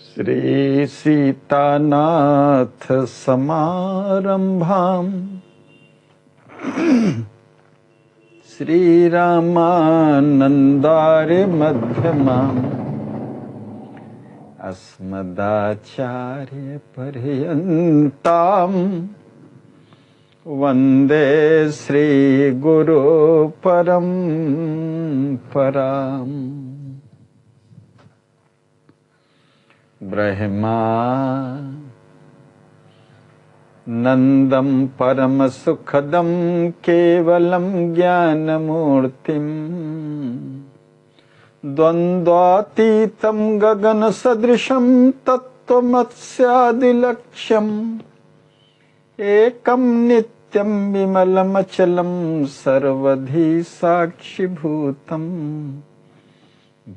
श्री सीतानाथ समारंभाम् श्रीरामानन्दार्य मध्यमाम् अस्मदाचार्य पर्यन्ताम् वन्दे श्री गुरु परम्पराम्। ब्रह्मानन्दं परमसुखदं केवलं ज्ञानमूर्तिं द्वन्द्वातीतं गगनसदृशं तत्त्वमस्यादिलक्ष्यम् एकं नित्यं विमलमचलं सर्वधी साक्षिभूतम्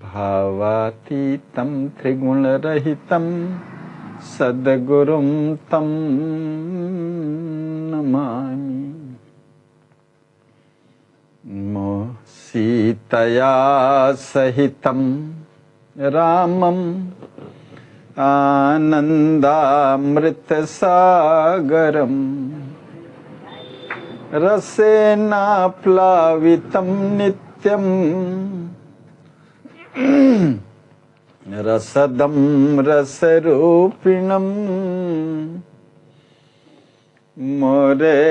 भावातीतं त्रिगुणरहितं सद्गुरुं तं नमामि। सीतया सहितं रामं आनन्दामृतसागरं रसेनाप्लावितं नित्यं रसदं रसरूपिणं मोरे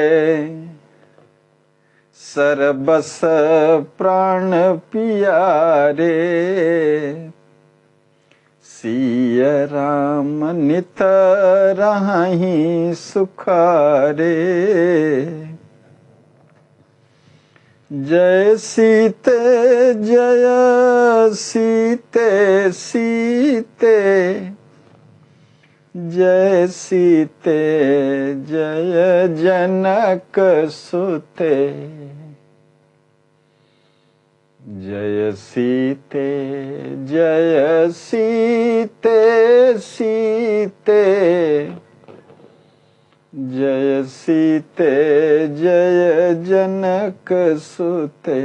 सरबस प्राण पियारे सिय राम नित राहि सुखारे। जय सीते जय सीते सीते जय सीते जय जनक सुते जय सीते जय सीते सीते जय सीते जय जनक सुते।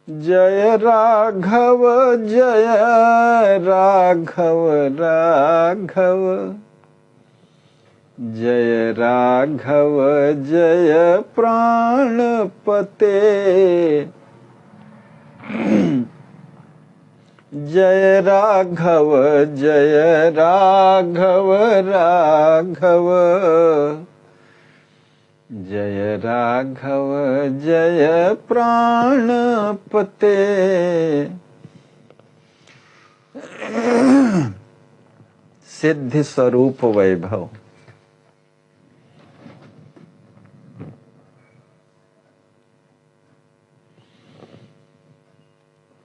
जय राघव जय राघव राघव जय राघव जय प्राणपते जय राघव जय राघव राघव जय राघव जय प्राणपते। सिद्धि स्वरूप वैभव।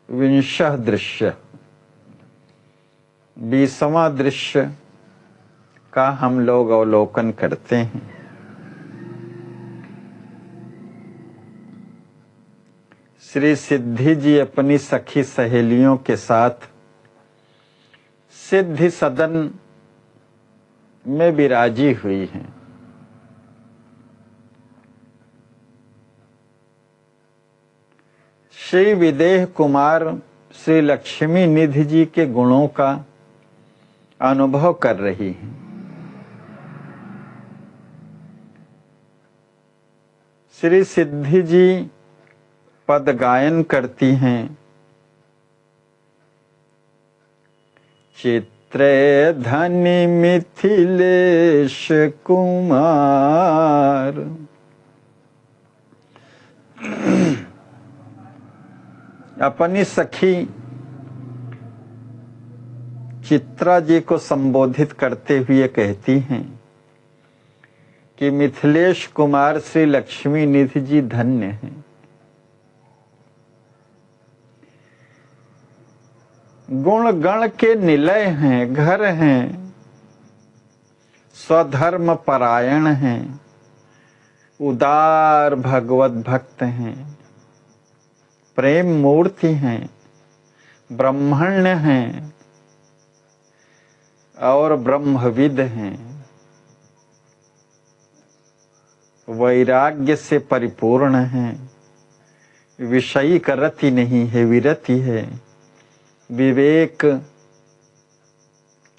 विंशः दृश्य 20वां दृश्य का हम लोग अवलोकन करते हैं। श्री सिद्धि जी अपनी सखी सहेलियों के साथ सिद्धि सदन में विराजी हुई हैं। श्री विदेह कुमार श्री लक्ष्मी निधि जी के गुणों का अनुभव कर रही हैं। श्री सिद्धि जी पद गायन करती हैं। चित्रे धनी मिथिलेश कुमार अपनी सखी चित्रा जी को संबोधित करते हुए कहती हैं कि मिथिलेश कुमार श्री लक्ष्मी निधि जी धन्य हैं। गुण गण के निलय हैं, घर हैं, स्वधर्म परायण हैं, उदार भगवत भक्त हैं, प्रेम मूर्ति हैं, ब्रह्मण्य हैं और ब्रह्मविद हैं। वैराग्य से परिपूर्ण हैं, विषयी का रति नहीं है, विरति है, विवेक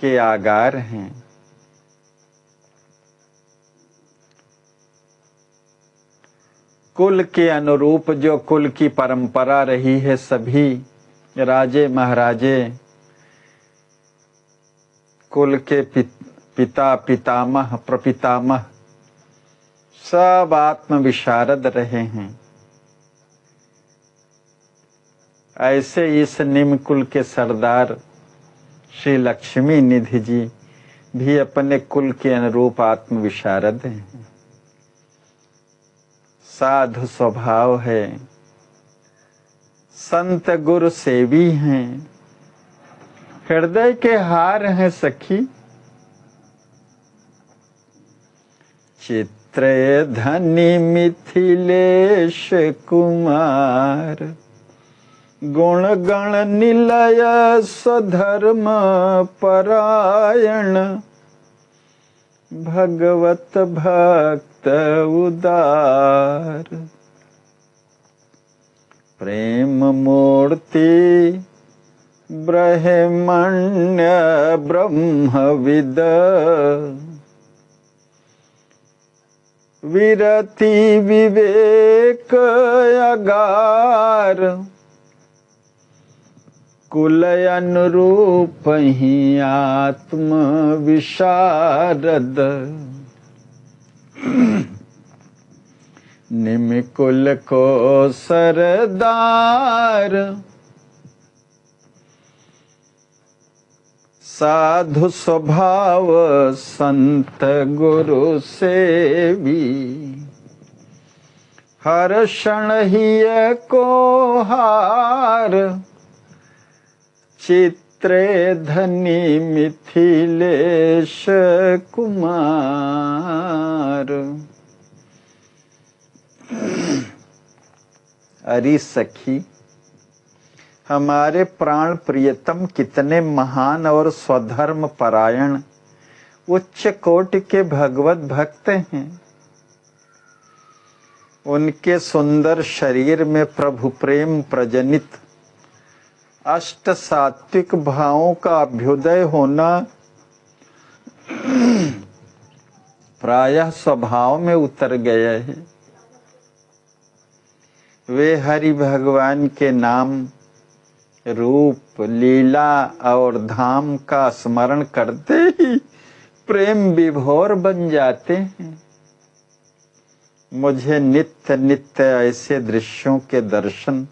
के आगार हैं। कुल के अनुरूप जो कुल की परंपरा रही है, सभी राजे महाराजे कुल के पिता पितामह प्रपितामह सब आत्म विशारद रहे हैं। ऐसे इस निम्न कुल के सरदार श्री लक्ष्मी निधि जी भी अपने कुल के अनुरूप आत्म विशारद हैं। साधु स्वभाव है, संत गुरु सेवी हैं, हृदय के हार हैं सखी। चित्रे धनी मिथिलेश कुमार, गुण गण निलय स्वधर्म परायण, भगवत भक्त उदार, प्रेम मूर्ति ब्रह्मण्य ब्रह्मविद, विरति विवेक अगार, कुल अनुरूप ही आत्म विशारद, निमिकुल को सरदार, साधु स्वभाव संत गुरु सेवी, हर क्षण ही को हार, चित्रे धनी मिथिलेश कुमार। अरे सखी, हमारे प्राण प्रियतम कितने महान और स्वधर्म परायण उच्च कोटि के भगवत भक्त हैं। उनके सुंदर शरीर में प्रभु प्रेम प्रजनित अष्ट सात्विक भावों का अभ्युदय होना प्रायः स्वभाव में उतर गया है। वे हरि भगवान के नाम, रूप, लीला और धाम का स्मरण करते ही प्रेम विभोर बन जाते हैं। मुझे नित्य नित्य ऐसे दृश्यों के दर्शन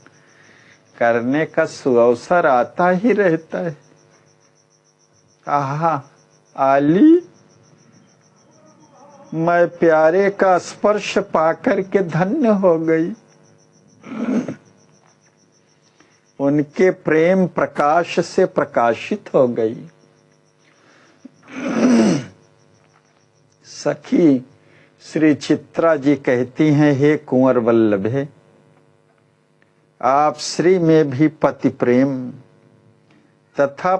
करने का सुअवसर आता ही रहता है। आहा, आली, मैं प्यारे का स्पर्श पाकर के धन्य हो गई। उनके प्रेम प्रकाश से प्रकाशित हो गई। सखी श्री चित्रा जी कहती हैं, हे कुंवर वल्लभे, आप श्री में भी पति प्रेम तथा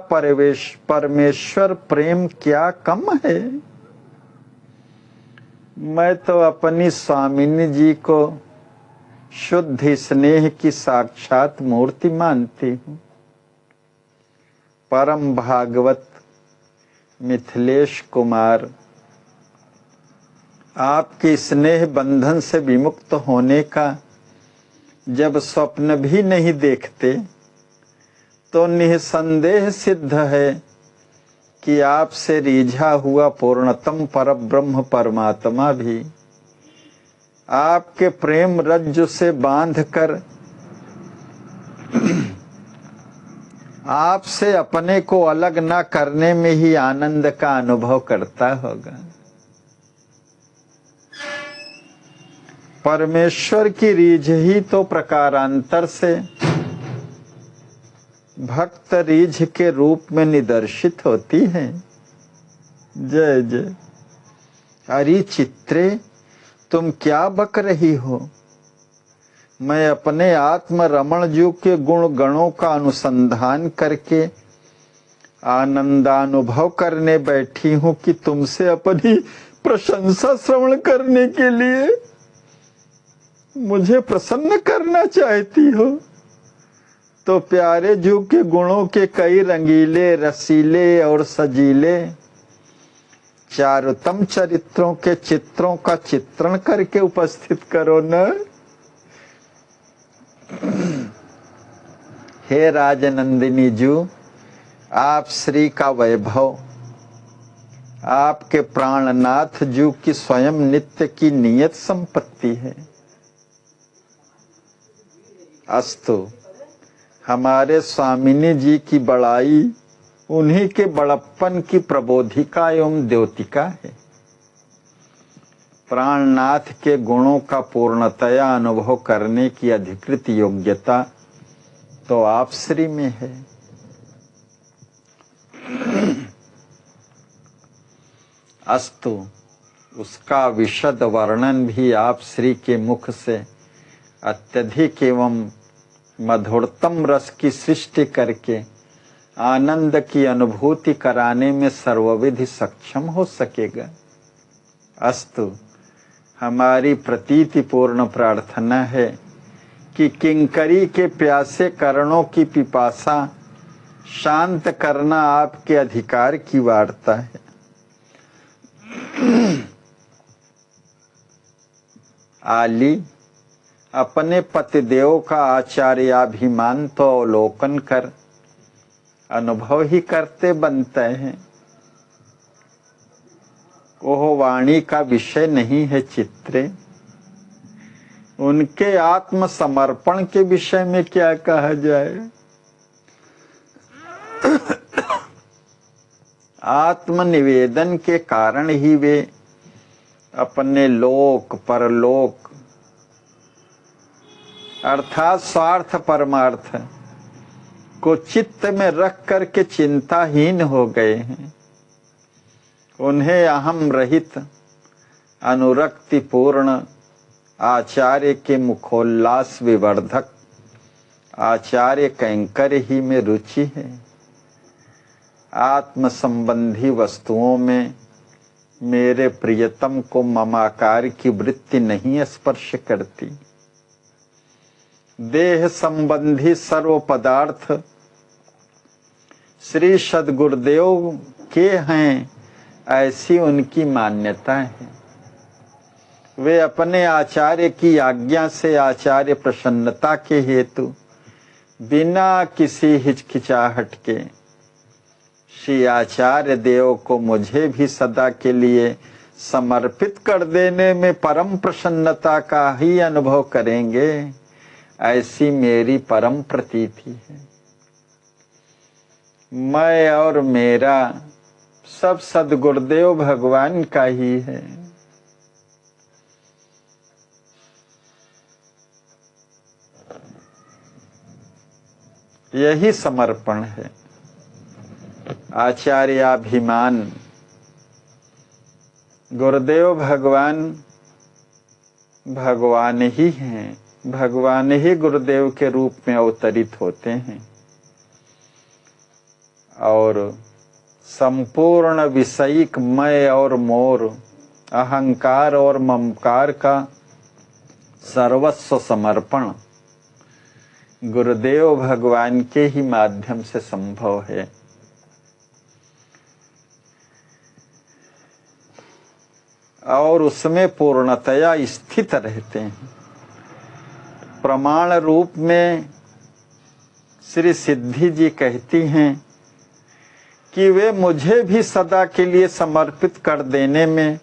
परमेश्वर प्रेम क्या कम है। मैं तो अपनी स्वामिनी जी को शुद्ध स्नेह की साक्षात मूर्ति मानती हूँ। परम भागवत मिथिलेश कुमार, आपके स्नेह बंधन से विमुक्त होने का जब स्वप्न भी नहीं देखते तो निसंदेह सिद्ध है कि आपसे रिझा हुआ पूर्णतम परब्रह्म परमात्मा भी आपके प्रेम रज्जु से बांधकर आपसे अपने को अलग ना करने में ही आनंद का अनुभव करता होगा। परमेश्वर की रीझ ही तो प्रकारांतर से भक्त रीझ के रूप में निदर्शित होती है। जय जय। अरे चित्रे, तुम क्या बक रही हो? मैं अपने आत्म रमण जी के गुण गणों का अनुसंधान करके आनंदानुभव करने बैठी हूं कि तुमसे अपनी प्रशंसा श्रवण करने के लिए मुझे प्रसन्न करना चाहती हो। तो प्यारे जू के गुणों के कई रंगीले, रसीले और सजीले चारुतम चरित्रों के चित्रों का चित्रण करके उपस्थित करो न। हे राजनंदिनी जू, आप श्री का वैभव आपके प्राणनाथ जू की स्वयं नित्य की नियत संपत्ति है। अस्तु, हमारे स्वामिनी जी की बड़ाई उन्हीं के बड़प्पन की प्रबोधिका एवं द्योतिका है। प्राणनाथ के गुणों का पूर्णतया अनुभव करने की अधिकृत योग्यता तो आप श्री में है। अस्तु, उसका विशद वर्णन भी आप श्री के मुख से अत्यधिक एवं मधुरतम रस की सृष्टि करके आनंद की अनुभूति कराने में सर्वविधि सक्षम हो सकेगा। अस्तु, हमारी प्रतीतिपूर्ण प्रार्थना है कि किंकरी के प्यासे करणों की पिपासा शांत करना आपके अधिकार की वार्ता है। आली, अपने पतिदेव का आचार्याभिमान तो अवलोकन कर अनुभव ही करते बनते हैं। वह वाणी का विषय नहीं है चित्रे। उनके आत्मसमर्पण के विषय में क्या कहा जाए। आत्मनिवेदन के कारण ही वे अपने लोक परलोक अर्थात स्वार्थ परमार्थ को चित्त में रख करके चिंताहीन हो गए हैं। उन्हें अहम रहित अनुरक्ति पूर्ण आचार्य के मुखोल्लास विवर्धक आचार्य कैंकर ही में रुचि है। आत्म संबंधी वस्तुओं में मेरे प्रियतम को ममाकार की वृत्ति नहीं स्पर्श करती। देह संबंधी सर्व पदार्थ श्री सद्गुरुदेव के हैं, ऐसी उनकी मान्यता है। वे अपने आचार्य की आज्ञा से आचार्य प्रसन्नता के हेतु बिना किसी हिचकिचाहट के श्री आचार्य देव को मुझे भी सदा के लिए समर्पित कर देने में परम प्रसन्नता का ही अनुभव करेंगे, ऐसी मेरी परम प्रतीति है। मैं और मेरा सब सद्गुरुदेव भगवान का ही है। यही समर्पण है। आचार्याभिमान, गुरुदेव भगवान भगवान ही हैं, भगवान ही गुरुदेव के रूप में अवतरित होते हैं और संपूर्ण विषयिक मैं और मोर, अहंकार और ममकार का सर्वस्व समर्पण गुरुदेव भगवान के ही माध्यम से संभव है। और उसमें पूर्णतया स्थित रहते हैं। प्रमाण रूप में श्री सिद्धि जी कहती हैं कि वे मुझे भी सदा के लिए समर्पित कर देने में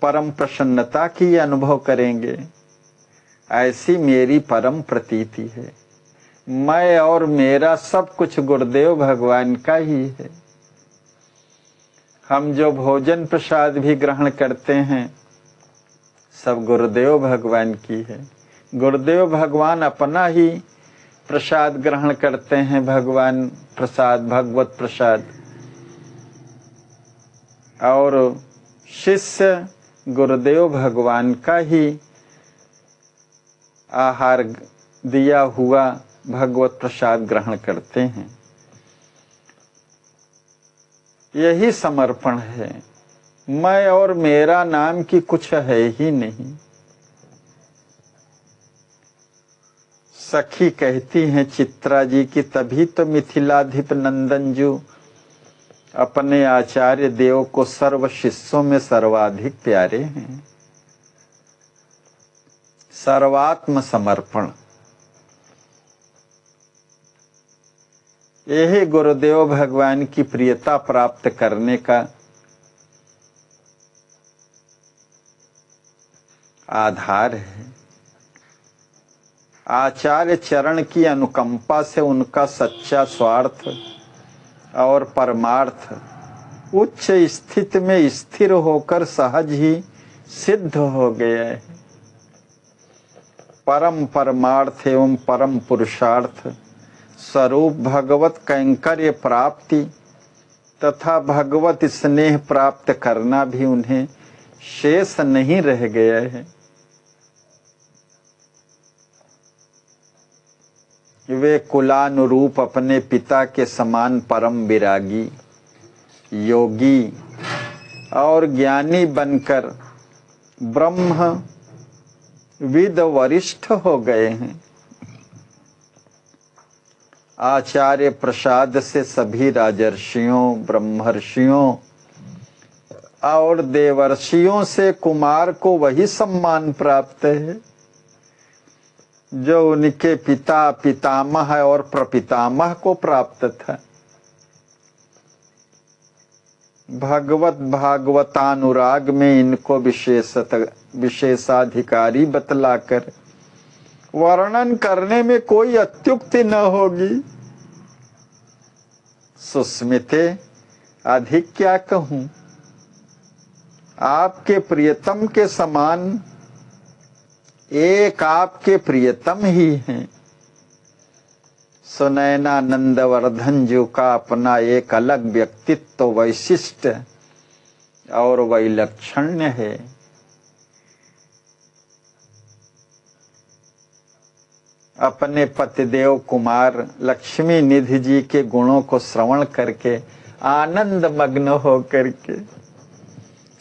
परम प्रसन्नता की अनुभव करेंगे, ऐसी मेरी परम प्रतीति है। मैं और मेरा सब कुछ गुरुदेव भगवान का ही है। हम जो भोजन प्रसाद भी ग्रहण करते हैं सब गुरुदेव भगवान की है। गुरुदेव भगवान अपना ही प्रसाद ग्रहण करते हैं, भगवान प्रसाद, भगवत प्रसाद, और शिष्य गुरुदेव भगवान का ही आहार दिया हुआ भगवत प्रसाद ग्रहण करते हैं। यही समर्पण है। मैं और मेरा नाम की कुछ है ही नहीं। सखी कहती हैं चित्रा जी की तभी तो मिथिलाधिप नंदन जी अपने आचार्य देव को सर्व शिष्यों में सर्वाधिक प्यारे हैं। सर्वात्म समर्पण, यही गुरुदेव भगवान की प्रियता प्राप्त करने का आधार है। आचार्य चरण की अनुकंपा से उनका सच्चा स्वार्थ और परमार्थ उच्च स्थिति में स्थिर होकर सहज ही सिद्ध हो गया है। परम परमार्थ एवं परम पुरुषार्थ स्वरूप भगवत कैंकर्य प्राप्ति तथा भगवत स्नेह प्राप्त करना भी उन्हें शेष नहीं रह गया है। वे कुलानुरूप अपने पिता के समान परम विरागी, योगी और ज्ञानी बनकर ब्रह्म विद वरिष्ठ हो गए हैं। आचार्य प्रसाद से सभी राजर्षियों, ब्रह्मर्षियों और देवर्षियों से कुमार को वही सम्मान प्राप्त है जो उनके पिता, पितामह और प्रपितामह को प्राप्त था। भगवत भागवतानुराग में इनको विशेषाधिकारी बतलाकर वर्णन करने में कोई अत्युक्ति न होगी। सुस्मिते, अधिक क्या कहूं, आपके प्रियतम के समान एक आपके प्रियतम ही हैं। सुनैना नंदवर्धन जी का अपना एक अलग व्यक्तित्व, वैशिष्ट और वैलक्षण्य है। अपने पतिदेव कुमार लक्ष्मी निधि जी के गुणों को श्रवण करके आनंद मग्न हो करके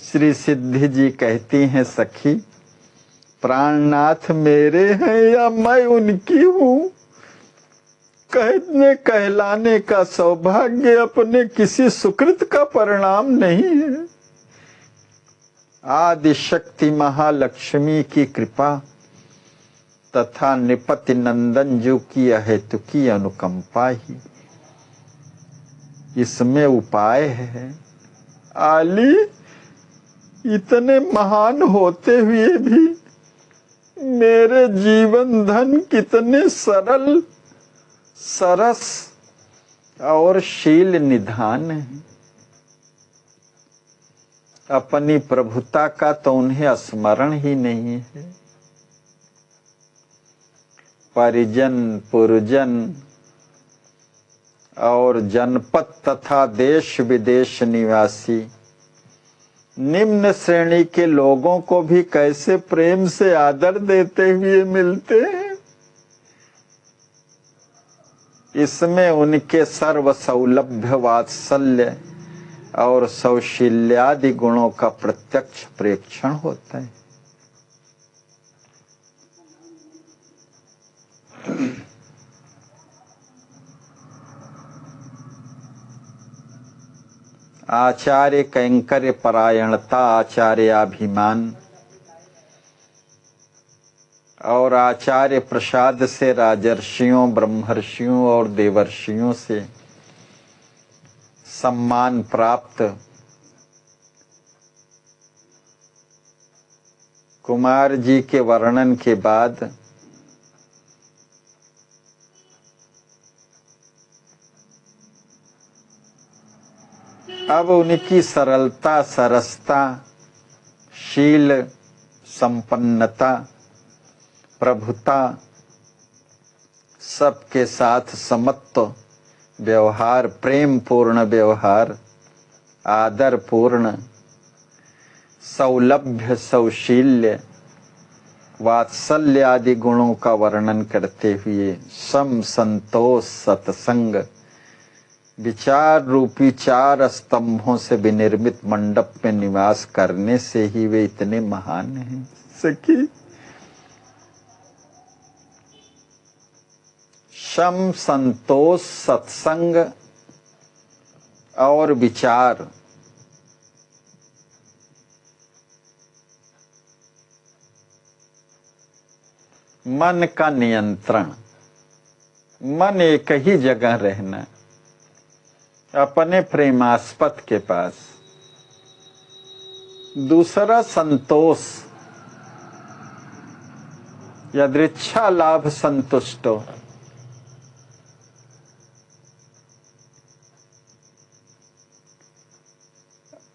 श्री सिद्धि जी कहती हैं, सखी प्राणनाथ मेरे हैं या मैं उनकी हूं, कहने कहलाने का सौभाग्य अपने किसी सुकृत का परिणाम नहीं है। आदि शक्ति महालक्ष्मी की कृपा तथा नृपति नंदन जी की अहेतुकी अनुकंपा ही इसमें उपाय है। आली, इतने महान होते हुए भी मेरे जीवन धन कितने सरल, सरस और शील निधान है। अपनी प्रभुता का तो उन्हें स्मरण ही नहीं है। परिजन, पुरजन और जनपद तथा देश विदेश निवासी निम्न श्रेणी के लोगों को भी कैसे प्रेम से आदर देते हुए मिलते हैं। इसमें उनके सर्व सौलभ्य, वात्सल्य और सौशील्यादि गुणों का प्रत्यक्ष प्रेक्षण होता है। आचार्य कैंकर्य परायणता, आचार्याभिमान और आचार्य प्रसाद से राजर्षियों, ब्रह्मर्षियों और देवर्षियों से सम्मान प्राप्त कुमार जी के वर्णन के बाद अब उनकी सरलता, सरसता, शील, संपन्नता, प्रभुता, सबके साथ समत्व व्यवहार, प्रेम पूर्ण व्यवहार, आदर पूर्ण, सौलभ्य, सौशील्य, वात्सल्य आदि गुणों का वर्णन करते हुए सम, संतोष, सत्संग, विचार रूपी 4 स्तंभों से विनिर्मित मंडप में निवास करने से ही वे इतने महान हैं। सखी, शम, संतोष, सत्संग और विचार मन का नियंत्रण, मन एक ही जगह रहना, अपने प्रेमास्पद के पास। दूसरा संतोष, यदृच्छा लाभ संतुष्टो,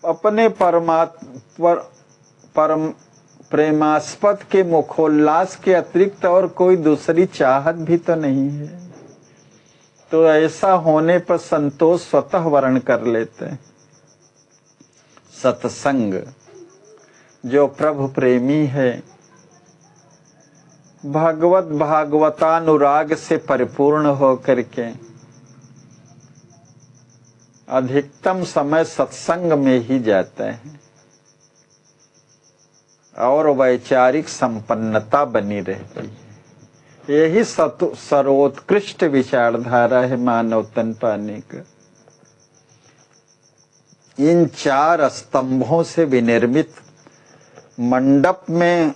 अपने परम प्रेमास्पद के मुखोल्लास के अतिरिक्त और कोई दूसरी चाहत भी तो नहीं है। तो ऐसा होने पर संतोष स्वतः वर्ण कर लेते हैं। सत्संग, जो प्रभु प्रेमी है, भगवत भागवतानुराग से परिपूर्ण होकर के अधिकतम समय सत्संग में ही जाता है और वैचारिक संपन्नता बनी रहती है। यही सर्वोत्कृष्ट विचारधारा है मानव तन पाने का। इन 4 स्तंभों से विनिर्मित मंडप में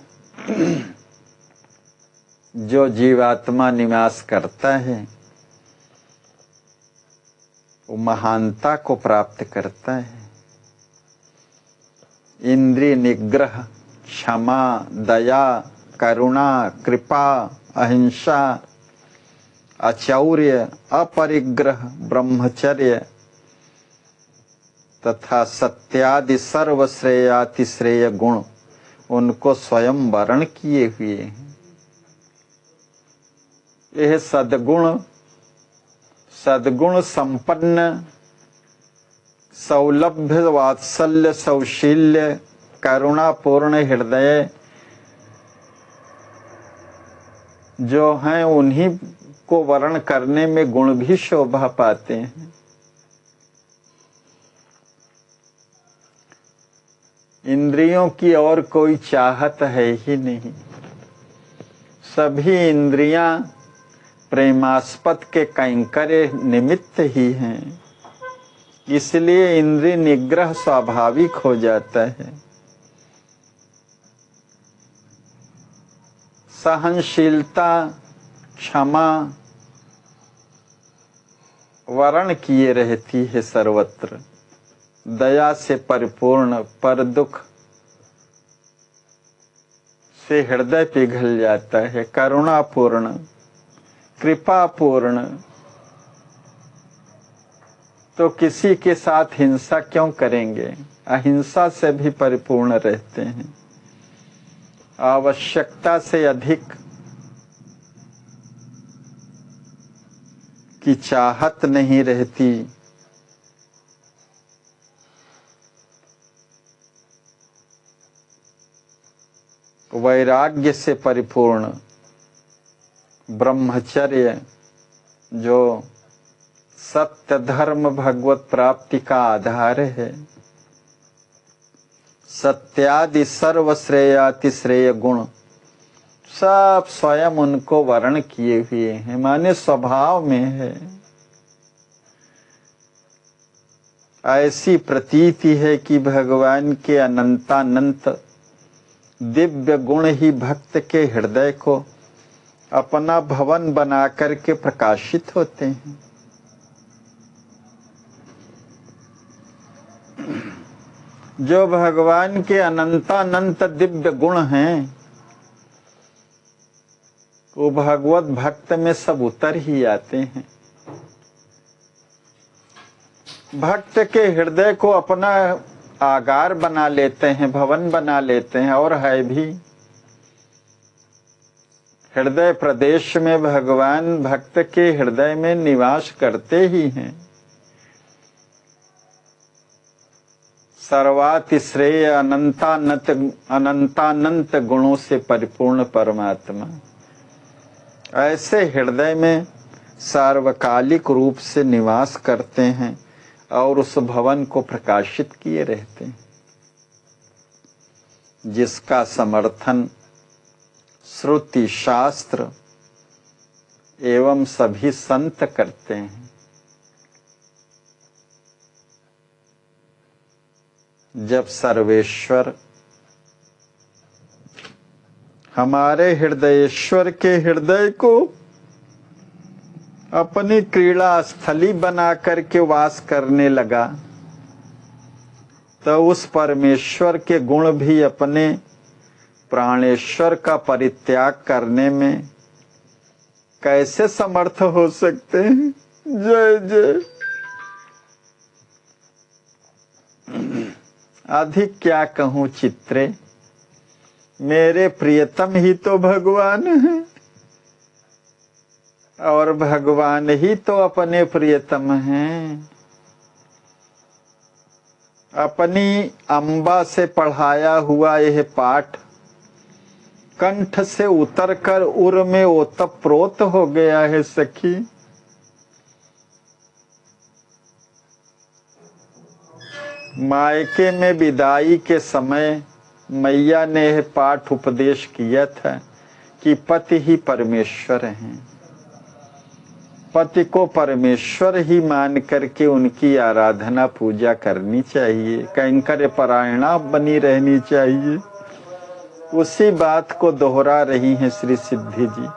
जो जीवात्मा निवास करता है वो महानता को प्राप्त करता है। इंद्रिय निग्रह, क्षमा, दया, करुणा, कृपा, अहिंसा, अचौर्य, अपरिग्रह, ब्रह्मचर्य तथा सत्यादि सर्वश्रेयातिश्रेय गुण उनको स्वयं वर्ण किए हुए हैं। यह सद्गुण संपन्न, सौलभ्य, वात्सल्य, सौशील्य, करुणापूर्ण हृदय जो हैं, उन्हीं को वर्ण करने में गुण भी शोभा पाते हैं। इंद्रियों की और कोई चाहत है ही नहीं। सभी इंद्रियां प्रेमास्पद के कैंकर्य निमित्त ही हैं। इसलिए इंद्रिय निग्रह स्वाभाविक हो जाता है। सहनशीलता, क्षमा वर्ण किए रहती है सर्वत्र। दया से परिपूर्ण, पर दुख से हृदय पिघल जाता है। करुणापूर्ण, कृपापूर्ण, तो किसी के साथ हिंसा क्यों करेंगे? अहिंसा से भी परिपूर्ण रहते हैं। आवश्यकता से अधिक की चाहत नहीं रहती। वैराग्य से परिपूर्ण, ब्रह्मचर्य जो सत्य धर्म भगवत प्राप्ति का आधार है। सत्यादि सर्वश्रेयातिश्रेय गुण सब स्वयं उनको वर्ण किए हुए हैं, माने स्वभाव में है। ऐसी प्रतीति है कि भगवान के अनंतानंत दिव्य गुण ही भक्त के हृदय को अपना भवन बना करके प्रकाशित होते हैं। जो भगवान के अनंतानंत दिव्य गुण हैं वो भगवत भक्त में सब उतर ही आते हैं। भक्त के हृदय को अपना आगार बना लेते हैं, भवन बना लेते हैं। और है भी हृदय प्रदेश में भगवान भक्त के हृदय में निवास करते ही हैं। सर्वातिश्रेय अनंतानंत गुणों से परिपूर्ण परमात्मा ऐसे हृदय में सार्वकालिक रूप से निवास करते हैं और उस भवन को प्रकाशित किए रहते हैं, जिसका समर्थन श्रुति शास्त्र एवं सभी संत करते हैं। जब सर्वेश्वर हमारे हृदयेश्वर के हृदय को अपनी क्रीड़ा स्थली बना करके वास करने लगा, तो उस परमेश्वर के गुण भी अपने प्राणेश्वर का परित्याग करने में कैसे समर्थ हो सकते हैं। जय जय। अधिक क्या कहूं चित्रे, मेरे प्रियतम ही तो भगवान हैं और भगवान ही तो अपने प्रियतम हैं। अपनी अम्बा से पढ़ाया हुआ यह पाठ कंठ से उतरकर उर में ओतप्रोत हो गया है सखी। मायके में विदाई के समय मैया ने यह पाठ उपदेश किया था कि पति ही परमेश्वर हैं। पति को परमेश्वर ही मान करके उनकी आराधना पूजा करनी चाहिए, कैंकर्य परायणा बनी रहनी चाहिए। उसी बात को दोहरा रही हैं श्री सिद्धि जी।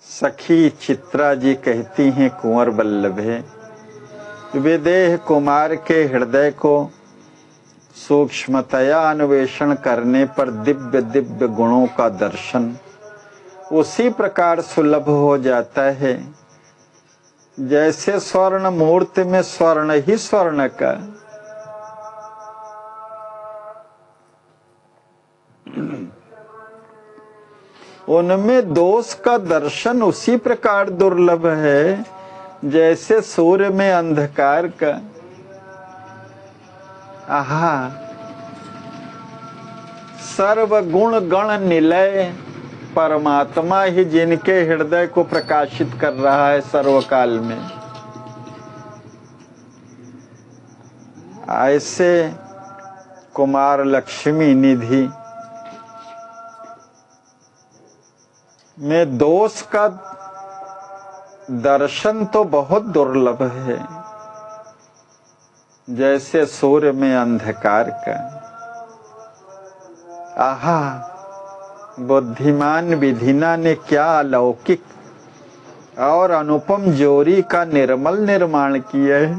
सखी चित्रा जी कहती हैं कुंवर वल्लभे, विदेह कुमार के हृदय को सूक्ष्मतया अन्वेषण करने पर दिव्य दिव्य गुणों का दर्शन उसी प्रकार सुलभ हो जाता है जैसे स्वर्ण मूर्ति में स्वर्ण ही स्वर्ण का। उनमें दोष का दर्शन उसी प्रकार दुर्लभ है जैसे सूर्य में अंधकार का। आहा, सर्व गुण गण निलय परमात्मा ही जिनके हृदय को प्रकाशित कर रहा है सर्वकाल में, ऐसे कुमार लक्ष्मी निधि में दोष का दर्शन तो बहुत दुर्लभ है जैसे सूर्य में अंधकार का। आहा, बुद्धिमान विधिना ने क्या अलौकिक और अनुपम जोरी का निर्मल निर्माण किया है।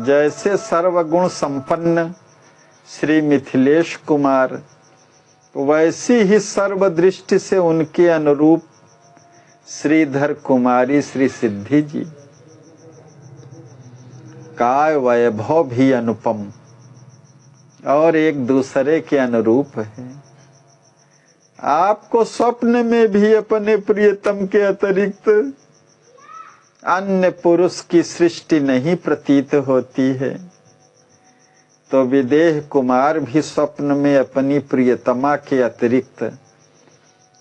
जैसे सर्वगुण संपन्न श्री मिथिलेश कुमार, वैसी ही सर्वदृष्टि से उनके अनुरूप श्रीधर कुमारी श्री सिद्धि जी। काय वैभव भी अनुपम और एक दूसरे के अनुरूप है। आपको स्वप्न में भी अपने प्रियतम के अतिरिक्त अन्य पुरुष की सृष्टि नहीं प्रतीत होती है, तो विदेह कुमार भी स्वप्न में अपनी प्रियतमा के अतिरिक्त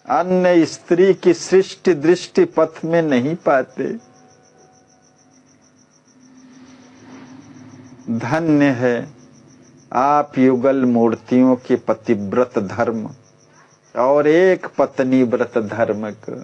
अन्य स्त्री की सृष्टि दृष्टि पथ में नहीं पाते। धन्य है आप युगल मूर्तियों के पतिव्रत धर्म और एक पत्नी व्रत धर्म को।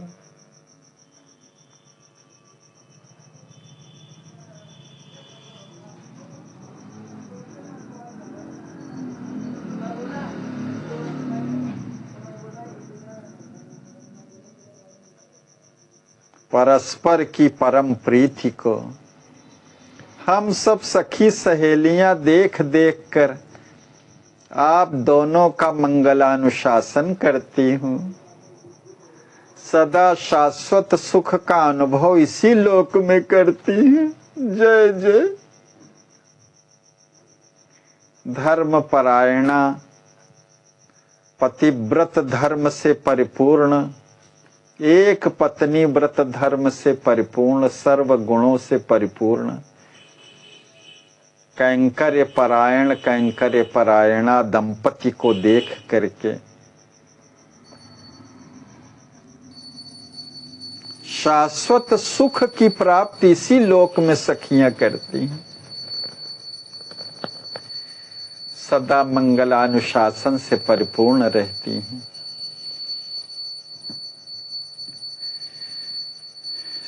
परस्पर की परम प्रीति को हम सब सखी सहेलियां देख देख कर आप दोनों का मंगलानुशासन करती हूँ। सदा शाश्वत सुख का अनुभव इसी लोक में करती है। जय जय। धर्म परायणा पतिव्रत धर्म से परिपूर्ण, एक पत्नी व्रत धर्म से परिपूर्ण, सर्व गुणों से परिपूर्ण, कैंकर्य परायणा दंपति को देख करके शाश्वत सुख की प्राप्ति इसी लोक में सखियां करती हैं। सदा मंगलानुशासन से परिपूर्ण रहती हैं।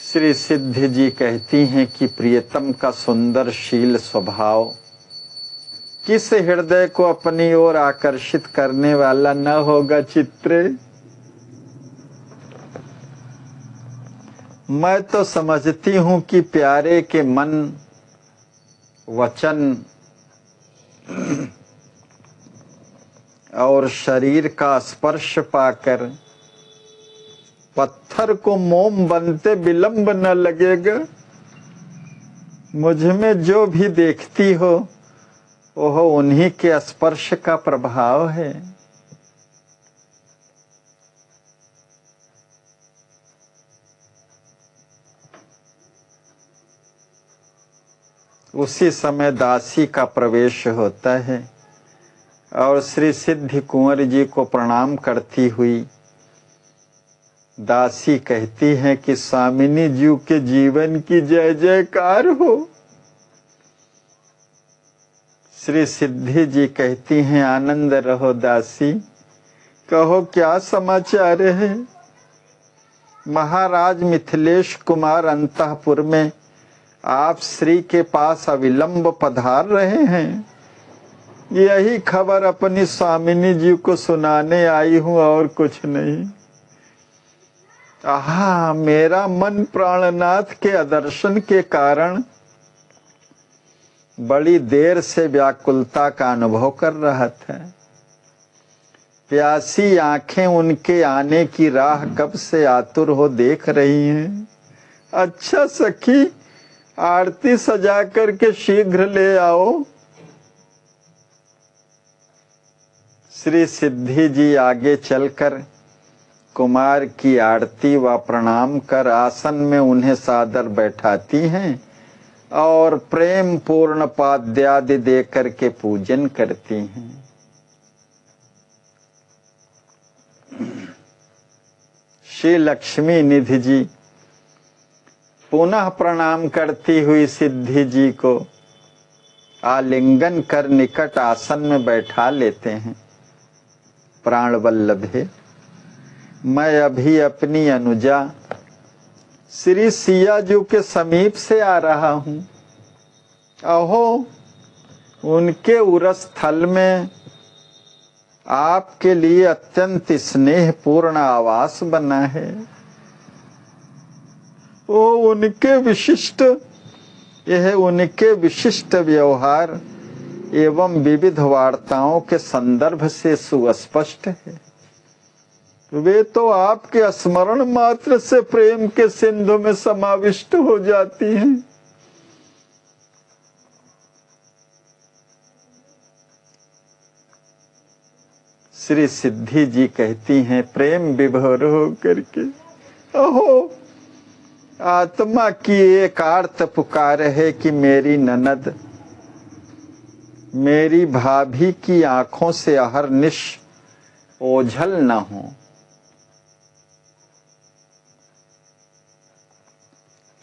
श्री सिद्धि जी कहती हैं कि प्रियतम का सुंदर शील स्वभाव किस हृदय को अपनी ओर आकर्षित करने वाला न होगा चित्रे। मैं तो समझती हूं कि प्यारे के मन, वचन और शरीर का स्पर्श पाकर पत्थर को मोम बनते विलंब न लगेगा। मुझ में जो भी देखती हो वह उन्हीं के स्पर्श का प्रभाव है। उसी समय दासी का प्रवेश होता है और श्री सिद्धि कुंवर जी को प्रणाम करती हुई दासी कहती है कि स्वामिनी जी के जीवन की जय जयकार हो। श्री सिद्धि जी कहती हैं आनंद रहो दासी, कहो क्या समाचार है। महाराज मिथिलेश कुमार अंतःपुर में आप श्री के पास अविलंब पधार रहे हैं। यही खबर अपनी स्वामिनी जी को सुनाने आई हूं और कुछ नहीं। आहा, मेरा मन प्राणनाथ के दर्शन के कारण बड़ी देर से व्याकुलता का अनुभव कर रहा था। प्यासी आंखें उनके आने की राह कब से आतुर हो देख रही हैं। अच्छा सखी, आरती सजा करके शीघ्र ले आओ। श्री सिद्धि जी आगे चलकर कुमार की आरती व प्रणाम कर आसन में उन्हें सादर बैठाती हैं और प्रेम पूर्ण पाद्यादि दे करके पूजन करती हैं। श्री लक्ष्मी निधि जी पुनः प्रणाम करती हुई सिद्धि जी को आलिंगन कर निकट आसन में बैठा लेते हैं। प्राण वल्लभे, मैं अभी अपनी अनुजा श्री सियाजू के समीप से आ रहा हूं। अहो, उनके उरस स्थल में आपके लिए अत्यंत स्नेहपूर्ण आवास बना है। यह उनके विशिष्ट व्यवहार एवं विविध वार्ताओं के संदर्भ से सुस्पष्ट है। वे तो आपके स्मरण मात्र से प्रेम के सिंधु में समाविष्ट हो जाती हैं। श्री सिद्धि जी कहती हैं प्रेम विभोर हो करके, अहो, आत्मा की एक आर्त पुकार है कि मेरी ननद, मेरी भाभी की आंखों से अहरनिश ओझल न हो।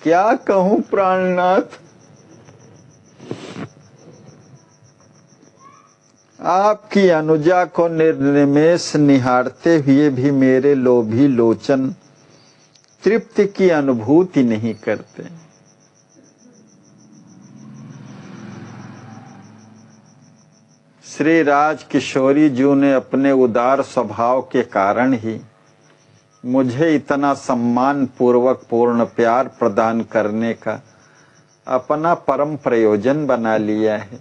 क्या कहूं प्राणनाथ, आपकी अनुजा को निर्निमेष निहारते हुए भी मेरे लोभी लोचन तृप्ति की अनुभूति नहीं करते। श्री राज किशोरी जी ने अपने उदार स्वभाव के कारण ही मुझे इतना सम्मान पूर्वक पूर्ण प्यार प्रदान करने का अपना परम प्रयोजन बना लिया है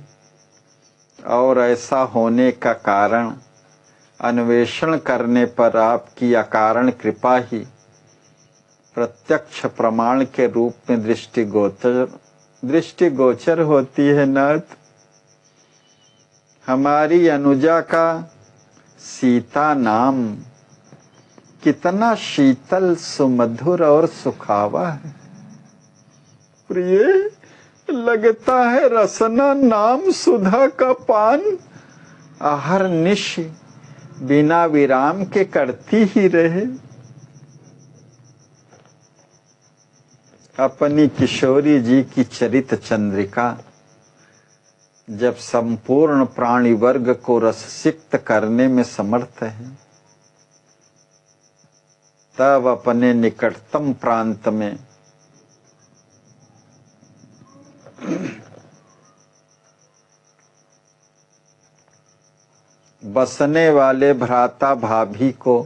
और ऐसा होने का कारण अन्वेषण करने पर आपकी अकारण कृपा ही प्रत्यक्ष प्रमाण के रूप में दृष्टिगोचर होती है। नाथ, हमारी अनुजा का सीता नाम कितना शीतल, सुमधुर और सुखावा है। प्रिय, लगता है रसना नाम सुधा का पान अहरनिश बिना विराम के करती ही रहे। अपनी किशोरी जी की चरित चंद्रिका जब संपूर्ण प्राणी वर्ग को रससिक्त करने में समर्थ है, तब अपने निकटतम प्रांत में बसने वाले भ्राता भाभी को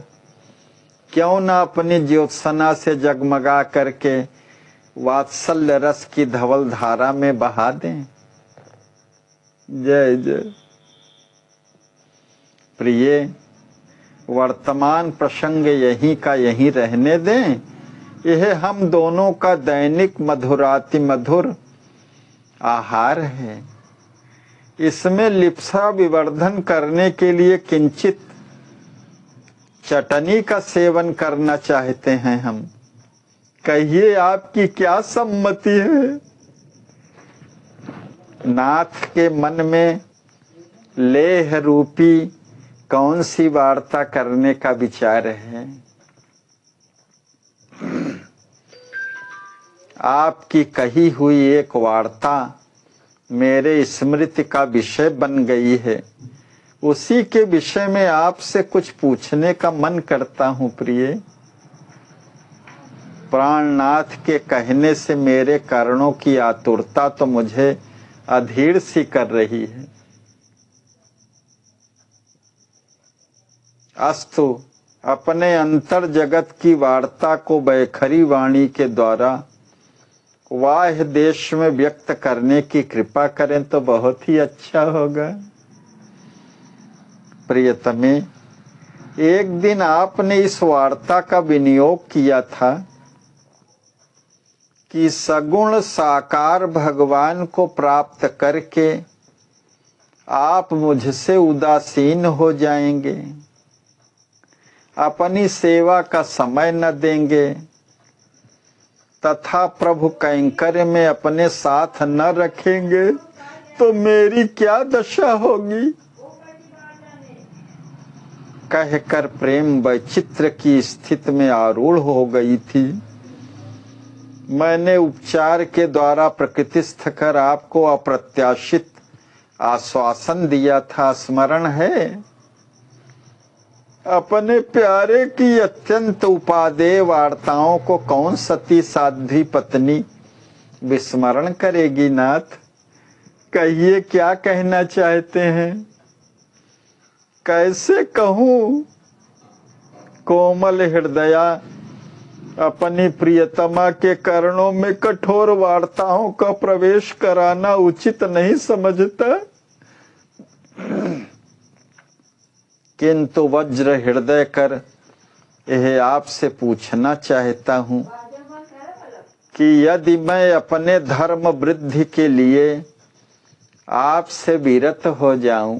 क्यों न अपनी ज्योत्सना से जगमगा करके वात्सल्य रस की धवल धारा में बहा दें। जय जय। प्रिय, वर्तमान प्रसंग यहीं का यहीं रहने दें। यह हम दोनों का दैनिक मधुराति मधुर आहार है। इसमें लिप्सा विवर्धन करने के लिए किंचित चटनी का सेवन करना चाहते हैं हम। कहिए आपकी क्या सम्मति है? नाथ के मन में लेह रूपी कौन सी वार्ता करने का विचार है? आपकी कही हुई एक वार्ता मेरे स्मृति का विषय बन गई है। उसी के विषय में आपसे कुछ पूछने का मन करता हूं प्रिय। प्राणनाथ के कहने से मेरे कर्णों की आतुरता तो मुझे अधीर सी कर रही है। अस्तु, अपने अंतर जगत की वार्ता को बैखरी वाणी के द्वारा वाह्य देश में व्यक्त करने की कृपा करें तो बहुत ही अच्छा होगा। प्रियतमे, एक दिन आपने इस वार्ता का विनियोग किया था कि सगुण साकार भगवान को प्राप्त करके आप मुझसे उदासीन हो जाएंगे, अपनी सेवा का समय न देंगे तथा प्रभु कैंकर्य में अपने साथ न रखेंगे तो मेरी क्या दशा होगी? कहकर प्रेम वैचित्र की स्थिति में आरूढ़ हो गई थी। मैंने उपचार के द्वारा प्रकृतिस्थ कर आपको अप्रत्याशित आश्वासन दिया था, स्मरण है? अपने प्यारे की अत्यंत उपादेय वार्ताओं को कौन सती साध्वी पत्नी विस्मरण करेगी? नाथ, कहिए क्या कहना चाहते हैं? कैसे कहूं? कोमल हृदया अपनी प्रियतमा के कर्णों में कठोर वार्ताओं का प्रवेश कराना उचित नहीं समझता, किंतु वज्र हृदय कर यह आपसे पूछना चाहता हूं कि यदि मैं अपने धर्म वृद्धि के लिए आपसे विरत हो जाऊं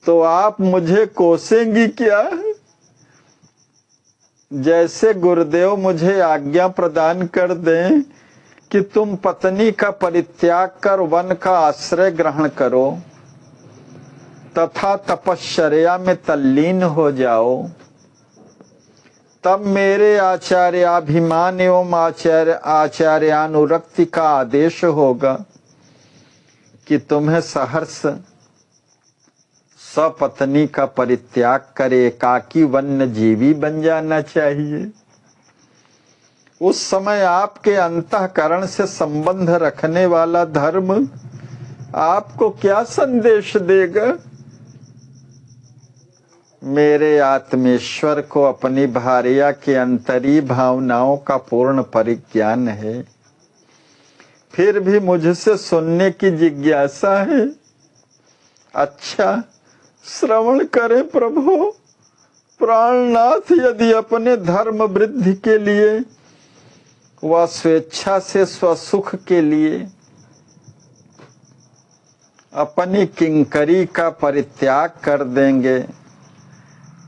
तो आप मुझे कोसेंगी क्या? जैसे गुरुदेव मुझे आज्ञा प्रदान कर दें कि तुम पत्नी का परित्याग कर वन का आश्रय ग्रहण करो तथा तपश्चर्या में तल्लीन हो जाओ, तब मेरे आचार्याभिमान एवं आचार्यानुरक्ति का आदेश होगा कि तुम्हें सहर्ष सपत्नी का परित्याग करे एकाकी वन्य जीवी बन जाना चाहिए। उस समय आपके अंतःकरण से संबंध रखने वाला धर्म आपको क्या संदेश देगा? मेरे आत्मेश्वर को अपनी भार्या के अंतरी भावनाओं का पूर्ण परिज्ञान है, फिर भी मुझसे सुनने की जिज्ञासा है। अच्छा, श्रवण करें प्रभु। प्राणनाथ यदि अपने धर्म वृद्धि के लिए व स्वेच्छा से स्वसुख के लिए अपनी किंकरी का परित्याग कर देंगे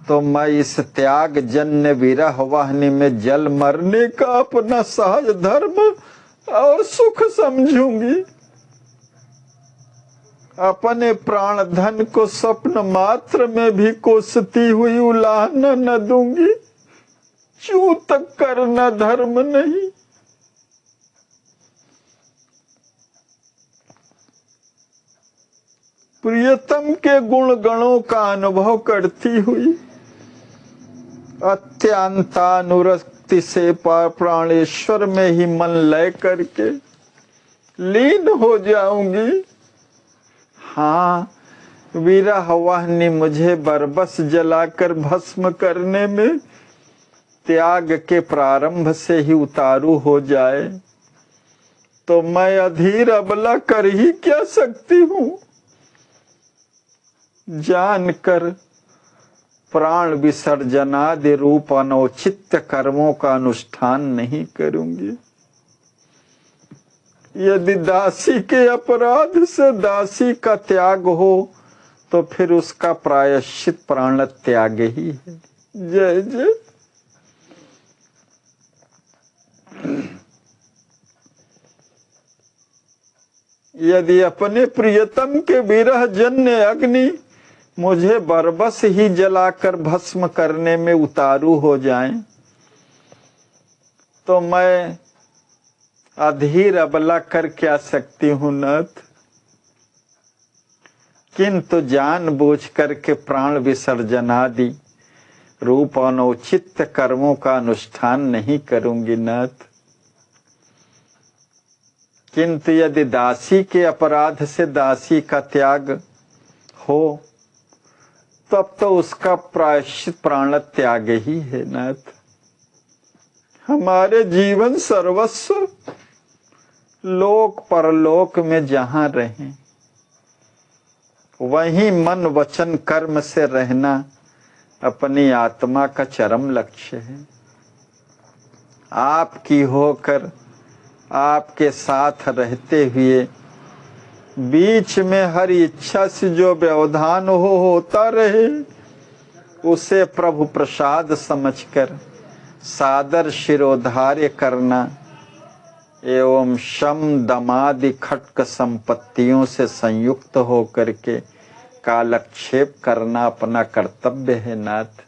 तो मैं इस त्याग जन्य विरह वाहिनी में जल मरने का अपना सहज धर्म और सुख समझूंगी। अपने प्राण धन को स्वप्न मात्र में भी कोसती हुई उलाहना न दूंगी। चूं तक करना धर्म नहीं। प्रियतम के गुण गणों का अनुभव करती हुई अत्यंतानुरक्ति से प्राणेश्वर में ही मन लय करके लीन हो जाऊंगी। हाँ, विरह वाहिनी मुझे बरबस जलाकर भस्म करने में त्याग के प्रारंभ से ही उतारू हो जाए तो मैं अधीर अबला कर ही क्या सकती हूँ। जानकर प्राण विसर्जनादि रूप अनौचित्य कर्मों का अनुष्ठान नहीं करूंगी। यदि दासी के अपराध से दासी का त्याग हो तो फिर उसका प्रायश्चित प्राण त्याग ही है। जय जय। यदि अपने प्रियतम के विरह जन्य अग्नि मुझे बरबस ही जलाकर भस्म करने में उतारू हो जाएं, तो मैं अधीर अबला कर क्या सकती हूँ नाथ। किंतु जानबूझ करके प्राण विसर्जनादि रूप अनौचित्य कर्मों का अनुष्ठान नहीं करूंगी नाथ। किंतु यदि दासी के अपराध से दासी का त्याग हो तब तो उसका प्रायश्चित प्राण त्याग ही है नाथ। हमारे जीवन सर्वस्व लोक परलोक में जहां रहें वहीं मन वचन कर्म से रहना अपनी आत्मा का चरम लक्ष्य है। आपकी होकर आपके साथ रहते हुए बीच में हर इच्छा से जो व्यवधान होता रहे उसे प्रभु प्रसाद समझकर सादर शिरोधार्य करना एवं शम दमादि खटक संपत्तियों से संयुक्त होकर के कालक्षेप करना अपना कर्तव्य है नाथ।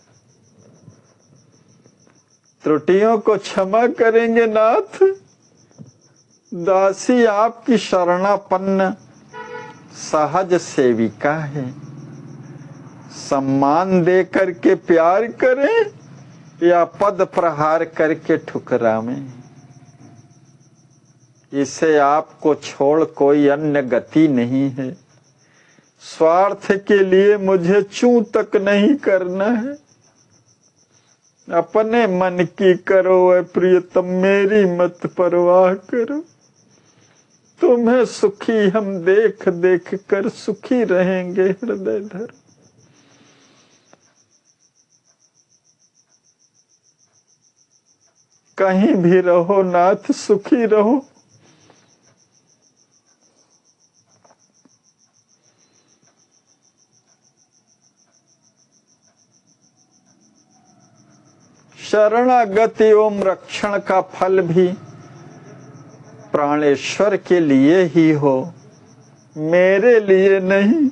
त्रुटियों को क्षमा करेंगे नाथ। दासी आपकी शरणापन्न सहज सेविका है। सम्मान दे करके प्यार करें या पद प्रहार करके ठुकरावें, इसे आपको छोड़ कोई अन्य गति नहीं है। स्वार्थ के लिए मुझे चूं तक नहीं करना है। अपने मन की करो ऐ प्रियतम, मेरी मत परवाह करो। तुम्हें सुखी हम देख देख कर सुखी रहेंगे हृदय धर। कहीं भी रहो नाथ सुखी रहो। शरणागति एवं रक्षण का फल भी प्राणेश्वर के लिए ही हो, मेरे लिए नहीं।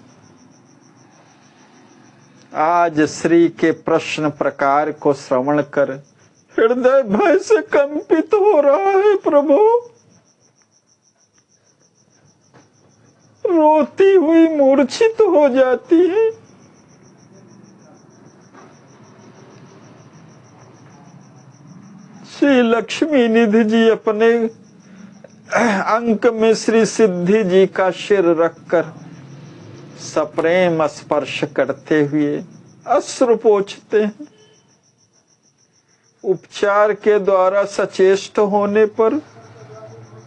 आज श्री के प्रश्न प्रकार को श्रवण कर हृदय भय से कंपित हो रहा है प्रभु। रोती हुई मूर्छित हो जाती है। श्री लक्ष्मी निधि जी अपने अंक में श्री सिद्धि जी का सिर रखकर सप्रेम स्पर्श करते हुए अश्रु पोंछते हैं। उपचार के द्वारा सचेष्ट होने पर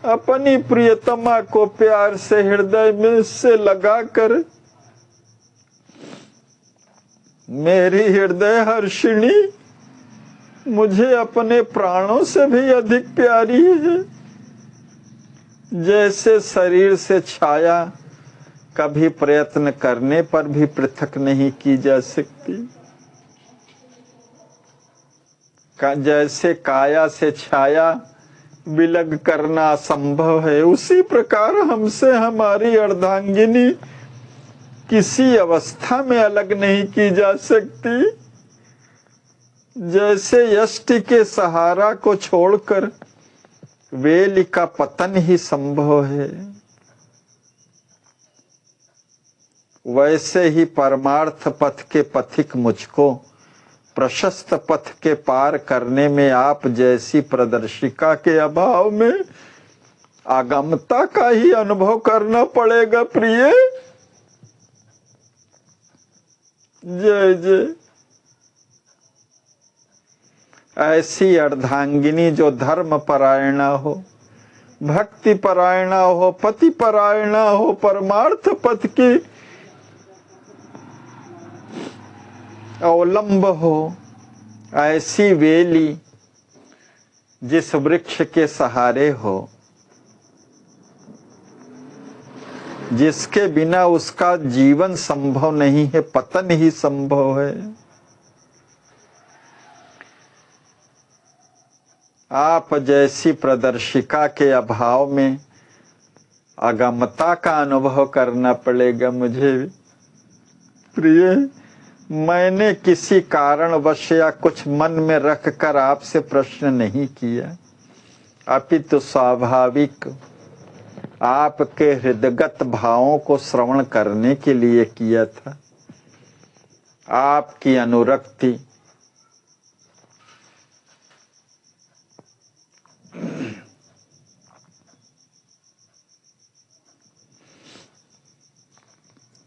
अपनी प्रियतमा को प्यार से हृदय में से लगाकर मेरी हृदय हर्षिणी मुझे अपने प्राणों से भी अधिक प्यारी है। जैसे शरीर से छाया कभी प्रयत्न करने पर भी पृथक नहीं की जा सकती, जैसे काया से छाया विलग करना असंभव है, उसी प्रकार हमसे हमारी अर्धांगिनी किसी अवस्था में अलग नहीं की जा सकती। जैसे यष्टि के सहारा को छोड़कर वेल का पतन ही संभव है, वैसे ही परमार्थ पथ के पथिक मुझको प्रशस्त पथ के पार करने में आप जैसी प्रदर्शिका के अभाव में आगमता का ही अनुभव करना पड़ेगा प्रिय। जय जय। ऐसी अर्धांगिनी जो धर्म परायणा हो, भक्ति परायणा हो, पति परायणा हो, परमार्थ पथ की अवलंब हो, ऐसी वेली जिस वृक्ष के सहारे हो, जिसके बिना उसका जीवन संभव नहीं है, पतन ही संभव है। आप जैसी प्रदर्शिका के अभाव में अगमता का अनुभव करना पड़ेगा मुझे प्रिय। मैंने किसी कारणवश या कुछ मन में रख कर आपसे प्रश्न नहीं किया, अपितु स्वाभाविक आपके हृदयगत भावों को श्रवण करने के लिए किया था। आपकी अनुरक्ति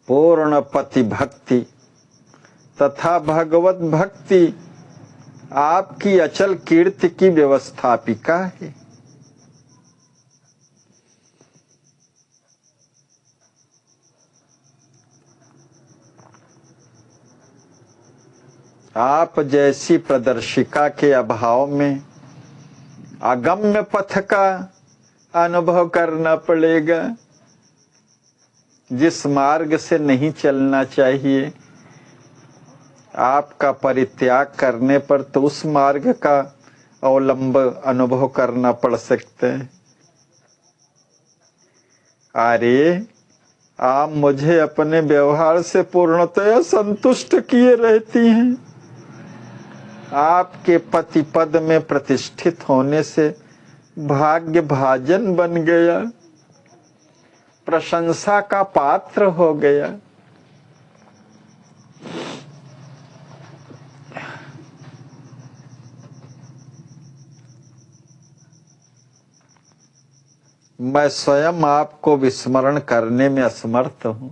पूर्ण पति भक्ति तथा भगवत भक्ति आपकी अचल कीर्ति की व्यवस्थापिका है। आप जैसी प्रदर्शिका के अभाव में अगम्य पथ का अनुभव करना पड़ेगा। जिस मार्ग से नहीं चलना चाहिए, आपका परित्याग करने पर तो उस मार्ग का अवलंब अनुभव करना पड़ सकता है। अरे आप मुझे अपने व्यवहार से पूर्णतया संतुष्ट किए रहती हैं। आपके पति पद में प्रतिष्ठित होने से भाग्य भाजन बन गया, प्रशंसा का पात्र हो गया। मैं स्वयं आपको विस्मरण करने में असमर्थ हूं,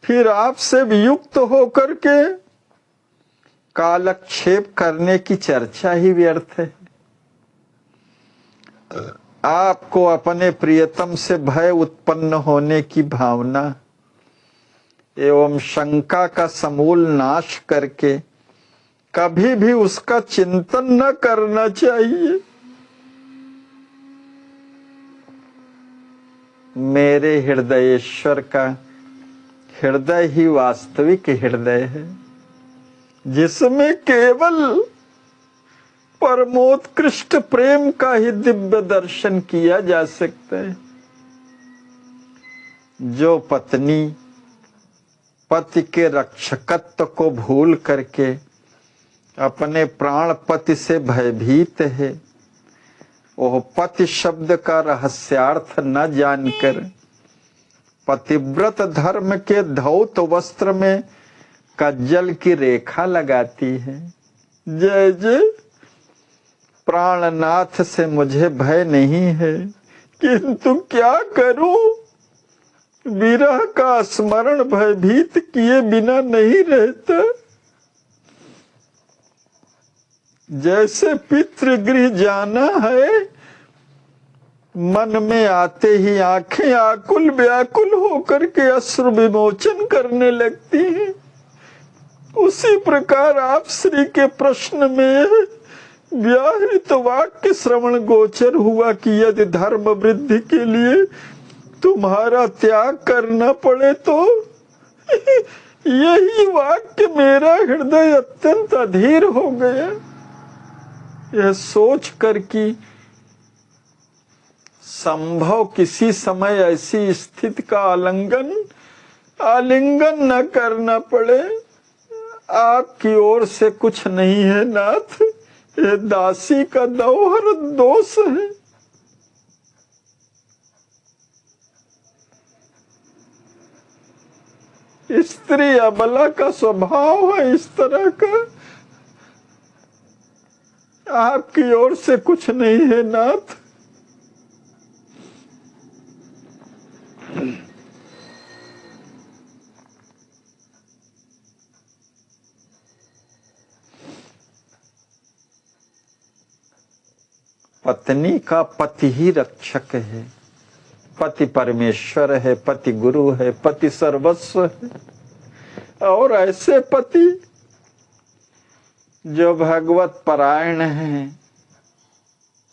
फिर आपसे वियुक्त होकर के कालक्षेप करने की चर्चा ही व्यर्थ है। आपको अपने प्रियतम से भय उत्पन्न होने की भावना एवं शंका का समूल नाश करके कभी भी उसका चिंतन न करना चाहिए। मेरे हृदयेश्वर का हृदय ही वास्तविक हृदय है, जिसमें केवल परमोत्कृष्ट प्रेम का ही दिव्य दर्शन किया जा सकता है। जो पत्नी पति के रक्षकत्व को भूल करके अपने प्राण पति से भयभीत है, वह पति शब्द का रहस्यार्थ न जानकर पतिव्रत धर्म के धौत वस्त्र में कज्जल की रेखा लगाती है। जय जय। प्राणनाथ से मुझे भय नहीं है, किंतु क्या करूं, विरह का स्मरण भयभीत किए बिना नहीं रहता। जैसे पितृगृह जाना है, मन में आते ही आंखें आकुल व्याकुल होकर के अश्रु विमोचन करने लगती हैं, उसी प्रकार आप श्री के प्रश्न में व्याहृत वाक्य श्रवण गोचर हुआ कि यदि धर्म वृद्धि के लिए तुम्हारा त्याग करना पड़े तो यही वाक्य मेरा हृदय अत्यंत अधीर हो गया। यह सोच कर कि संभव किसी समय ऐसी स्थिति का आलिंगन न करना पड़े, आपकी ओर से कुछ नहीं है नाथ, ये दासी का दोहर दोष है। स्त्री अबला का स्वभाव है इस तरह का। आपकी ओर से कुछ नहीं है नाथ। पत्नी का पति ही रक्षक है, पति परमेश्वर है, पति गुरु है, पति सर्वस्व है। और ऐसे पति जो भगवत परायण है,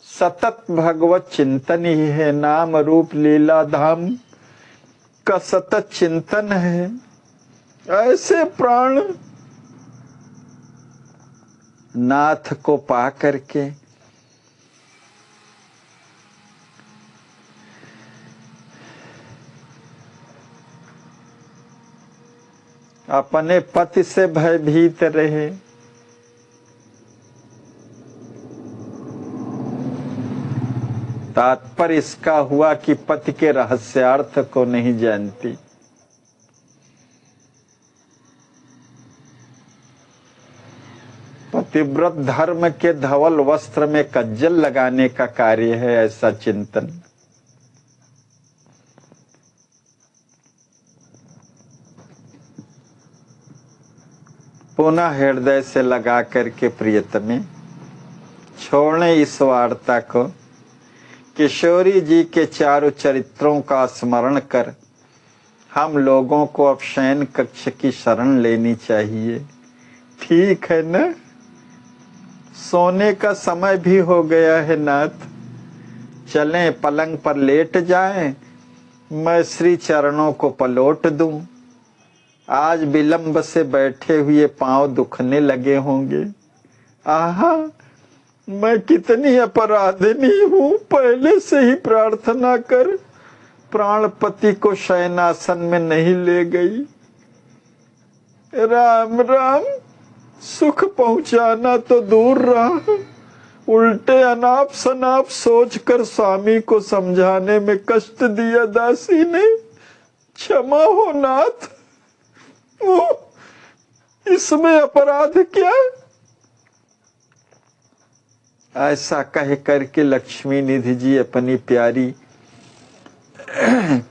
सतत भगवत चिंतन ही है, नाम रूप लीला धाम का सतत चिंतन है, ऐसे प्राण नाथ को पा करके अपने पति से भयभीत रहे। तात्पर्य इसका हुआ कि पति के रहस्यार्थ को नहीं जानती। पतिव्रत धर्म के धवल वस्त्र में कज्जल लगाने का कार्य है ऐसा चिंतन। पुनः हृदय से लगा करके प्रियतमे छोड़ने इस वार्ता को। किशोरी जी के चारों चरित्रों का स्मरण कर हम लोगों को अब शयन कक्ष की शरण लेनी चाहिए। ठीक है ना? सोने का समय भी हो गया है नाथ। चलें, पलंग पर लेट जाएं, मैं श्री चरणों को पलोट दूं। आज विलंब से बैठे हुए पांव दुखने लगे होंगे। आहा, मैं कितनी अपराधिनी हूँ, पहले से ही प्रार्थना कर प्राणपति को शयनासन में नहीं ले गई। राम राम, सुख पहुंचाना तो दूर रहा, उल्टे अनाप शनाप सोचकर स्वामी को समझाने में कष्ट दिया दासी ने। क्षमा हो नाथ, इसमें अपराध क्या? ऐसा कह करके लक्ष्मी निधि जी अपनी प्यारी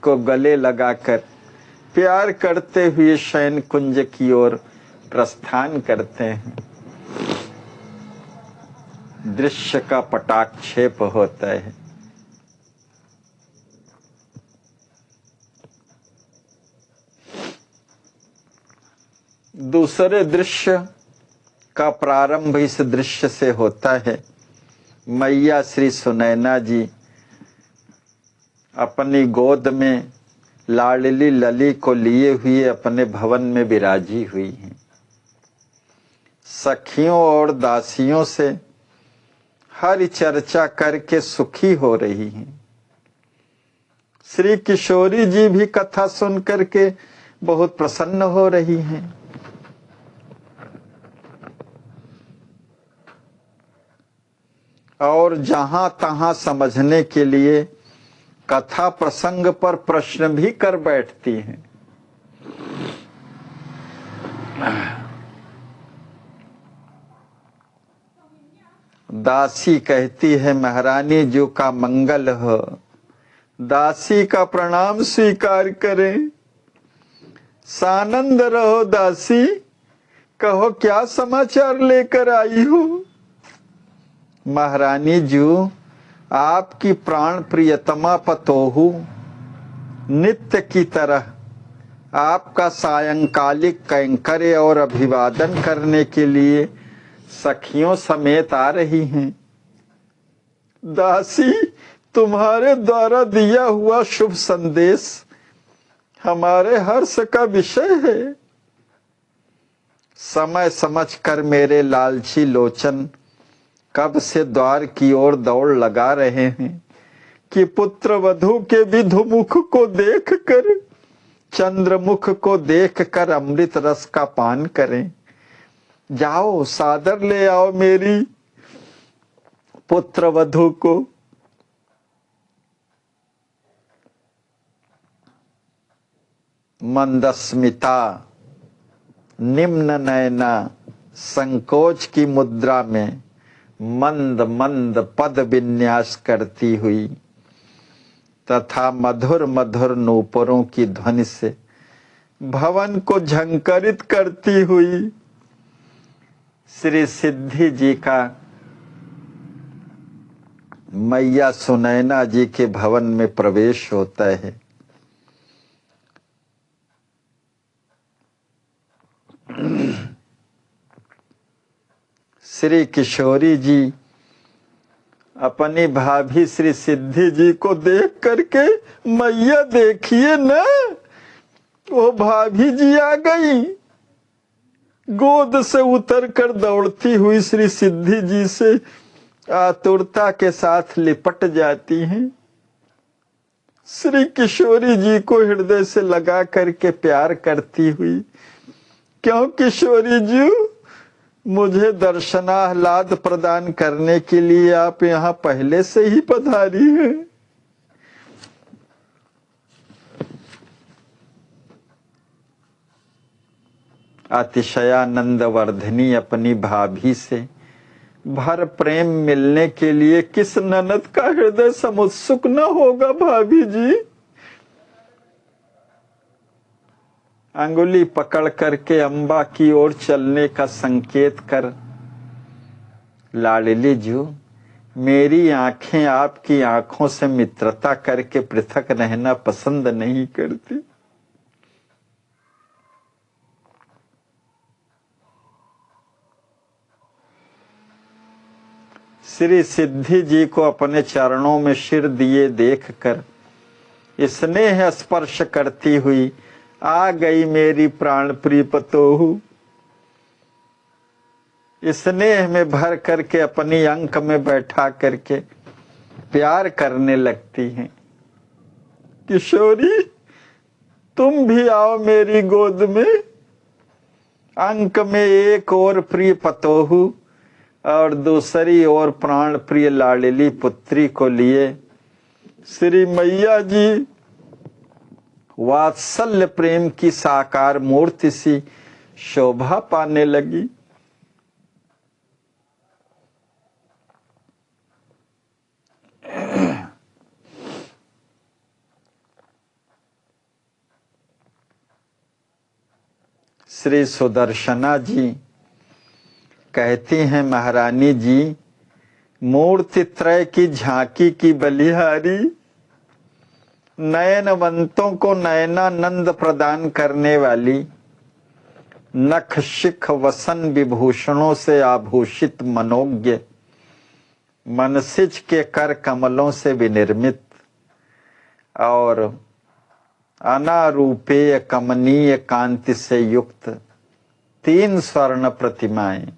को गले लगाकर प्यार करते हुए शयन कुंज की ओर प्रस्थान करते हैं। दृश्य का पटाक्षेप होता है। दूसरे दृश्य का प्रारंभ इस दृश्य से होता है। मैया श्री सुनैना जी अपनी गोद में लाडली लली को लिए हुए अपने भवन में विराजी हुई हैं। सखियों और दासियों से हर चर्चा करके सुखी हो रही हैं। श्री किशोरी जी भी कथा सुन करके बहुत प्रसन्न हो रही हैं। और जहां तहां समझने के लिए कथा प्रसंग पर प्रश्न भी कर बैठती हैं। दासी कहती है, महारानी जो का मंगल हो, दासी का प्रणाम स्वीकार करें। सानंद रहो दासी, कहो क्या समाचार लेकर आई हो। महारानी जी, आपकी प्राण प्रियतमा पतोहू नित्य की तरह आपका सायंकालिक कैंकर्य और अभिवादन करने के लिए सखियों समेत आ रही हैं। दासी, तुम्हारे द्वारा दिया हुआ शुभ संदेश हमारे हर्ष का विषय है। समय समझकर मेरे लालची लोचन कब से द्वार की ओर दौड़ लगा रहे हैं कि पुत्र वधू के विधुमुख को देखकर, चंद्रमुख को देखकर अमृत रस का पान करें। जाओ सादर ले आओ मेरी पुत्र वधू को। मंदस्मिता निम्न नयना संकोच की मुद्रा में मंद मंद पद विन्यास करती हुई तथा मधुर मधुर नूपुरों की ध्वनि से भवन को झंकारित करती हुई श्री सिद्धि जी का मैया सुनैना जी के भवन में प्रवेश होता है। श्री किशोरी जी अपनी भाभी श्री सिद्धि जी को देख करके, मैया देखिए ना, वो भाभी जी आ गई। गोद से उतर कर दौड़ती हुई श्री सिद्धि जी से आतुरता के साथ लिपट जाती हैं। श्री किशोरी जी को हृदय से लगा करके प्यार करती हुई, क्यों किशोरी जी, मुझे दर्शनाह्लाद प्रदान करने के लिए आप यहाँ पहले से ही पधारी हैं। अतिशयानंद वर्धिनी अपनी भाभी से भर प्रेम मिलने के लिए किस ननद का हृदय समुत्सुक न होगा भाभी जी। अंगुली पकड़ करके अम्बा की ओर चलने का संकेत कर, लाडली जी, मेरी आंखें आपकी आंखों से मित्रता करके पृथक रहना पसंद नहीं करती। श्री सिद्धि जी को अपने चरणों में सिर दिए देखकर स्नेह स्पर्श करती हुई, आ गई मेरी प्राण प्रिय पतोहू। स्नेह में भर करके अपनी अंक में बैठा करके प्यार करने लगती हैं। किशोरी, तुम भी आओ मेरी गोद में। अंक में एक और प्रिय पतोहू और दूसरी ओर प्राण प्रिय लाडली पुत्री को लिए श्री मैया जी वात्सल्य प्रेम की साकार मूर्ति सी शोभा पाने लगी। श्री सुदर्शना जी कहती हैं, महारानी जी, मूर्ति त्रय की झांकी की बलिहारी, नयनवंतों को नयनानंद प्रदान करने वाली, नख शिख वसन विभूषणों से आभूषित मनोज्ञ, मनसिज के कर कमलों से विनिर्मित और अनारूपेय कमनीय कांति से युक्त 3 स्वर्ण प्रतिमाएं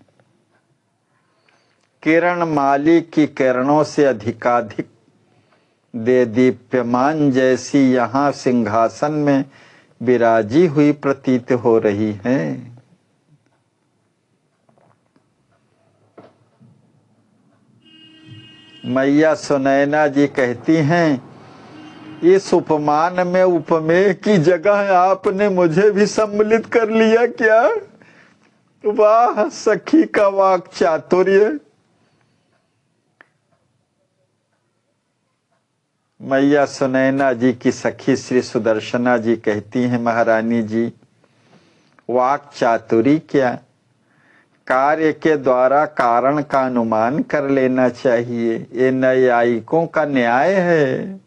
किरण माली की किरणों से अधिकाधिक दे दीप्यमान जैसी यहाँ सिंहासन में विराजी हुई प्रतीत हो रही हैं। मैया सुनैना जी कहती हैं, इस उपमान में उपमेय की जगह आपने मुझे भी सम्मिलित कर लिया क्या? वाह सखी का वाक चातुर्य। मैया सुनैना जी की सखी श्री सुदर्शना जी कहती हैं, महारानी जी, वाक चातुरी क्या, कार्य के द्वारा कारण का अनुमान कर लेना चाहिए। ये न्यायिकों का न्याय है,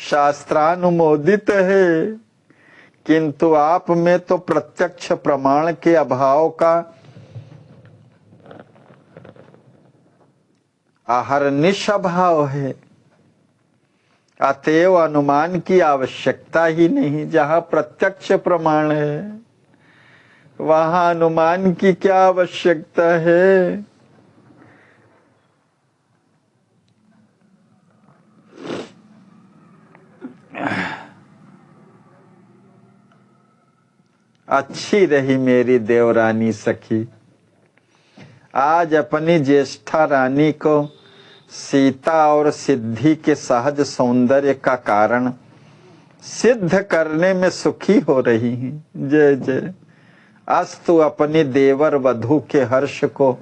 शास्त्रानुमोदित है, किंतु आप में तो प्रत्यक्ष प्रमाण के अभाव का अहर्निश अभाव है। अतएव अनुमान की आवश्यकता ही नहीं। जहां प्रत्यक्ष प्रमाण है वहां अनुमान की क्या आवश्यकता है। अच्छी रही मेरी देवरानी सखी। आज अपनी ज्येष्ठा रानी को सीता और सिद्धि के सहज सौंदर्य का कारण सिद्ध करने में सुखी हो रही हैं। जय जय। अस्तु अपनी देवर वधू के हर्ष को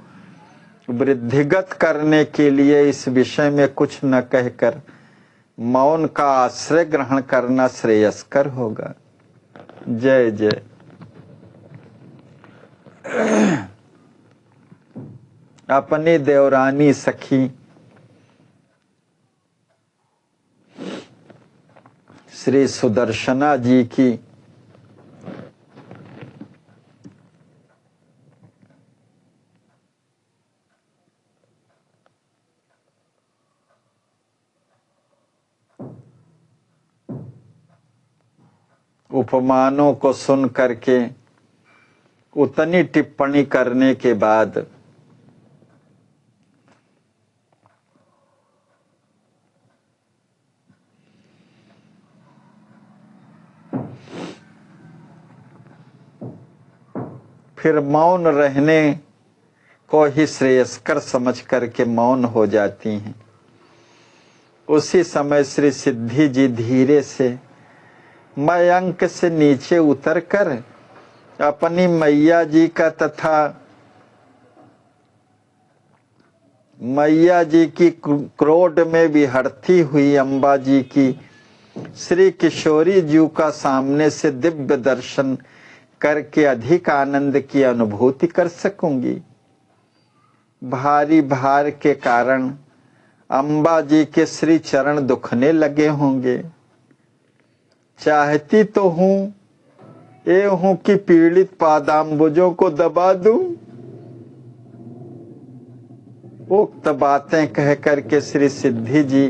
वृद्धिगत करने के लिए इस विषय में कुछ न कहकर मौन का आश्रय ग्रहण करना श्रेयस्कर होगा। जय जय। अपनी देवरानी सखी श्री सुदर्शना जी की उपमानों को सुन करके उतनी टिप्पणी करने के बाद फिर मौन रहने को ही श्रेयस्कर समझ करके मौन हो जाती हैं। उसी समय श्री सिद्धि जी धीरे से मयंक से नीचे उतरकर अपनी मैया जी का तथा मैया जी की क्रोध में विहरती हुई अम्बा जी की श्री किशोरी जी का सामने से दिव्य दर्शन करके अधिक आनंद की अनुभूति कर सकूंगी। भारी भार के कारण अम्बा जी के श्री चरण दुखने लगे होंगे। चाहती तो हूं ये हूं कि पीड़ित पादाम्बुजों को दबा दूं। उक्त बातें कह करके श्री सिद्धि जी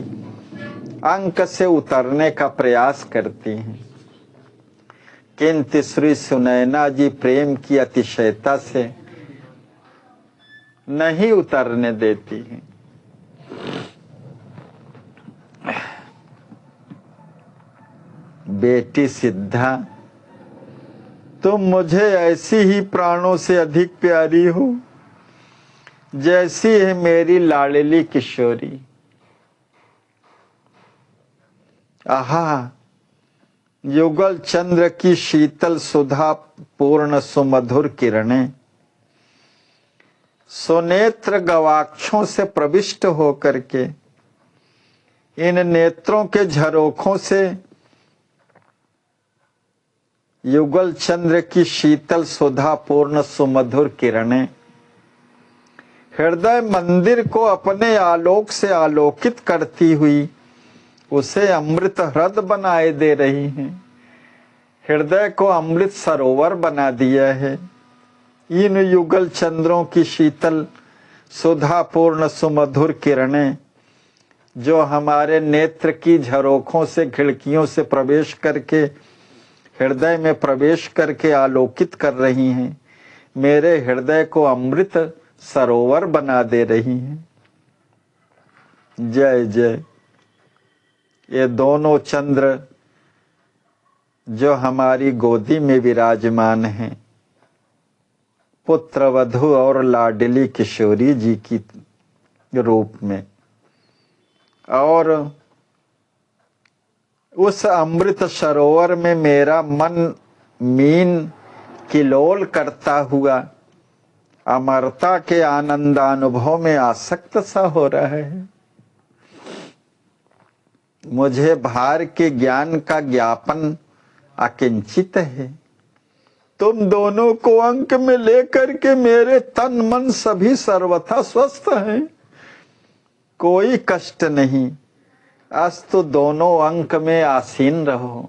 अंक से उतरने का प्रयास करती हैं, किंतु श्री सुनैना जी प्रेम की अतिशयता से नहीं उतरने देती हैं। बेटी सिद्धा, तुम मुझे ऐसी ही प्राणों से अधिक प्यारी हो जैसी है मेरी लाडली किशोरी। आहा, युगल चंद्र की शीतल सुधा पूर्ण सुमधुर किरणें सुनेत्र गवाक्षों से प्रविष्ट होकर के इन नेत्रों के झरोखों से युगल चंद्र की शीतल सुधा पूर्ण सुमधुर किरणें हृदय मंदिर को अपने आलोक से आलोकित करती हुई उसे अमृत ह्रद बनाए दे रही हैं। हृदय को अमृत सरोवर बना दिया है। इन युगल चंद्रों की शीतल सुधा पूर्ण सुमधुर किरणें जो हमारे नेत्र की झरोखों से खिड़कियों से प्रवेश करके हृदय में प्रवेश करके आलोकित कर रही हैं, मेरे हृदय को अमृत सरोवर बना दे रही हैं। जय जय। ये दोनों चंद्र जो हमारी गोदी में विराजमान हैं, पुत्र वधू और लाडली किशोरी जी की रूप में, और उस अमृत सरोवर में मेरा मन मीन किलोल करता हुआ अमरता के आनंदानुभव में आसक्त सा हो रहा है। मुझे भार के ज्ञान का ज्ञापन अकिंचित है। तुम दोनों को अंक में लेकर के मेरे तन मन सभी सर्वथा स्वस्थ हैं, कोई कष्ट नहीं। अस्तु दोनों अंक में आसीन रहो।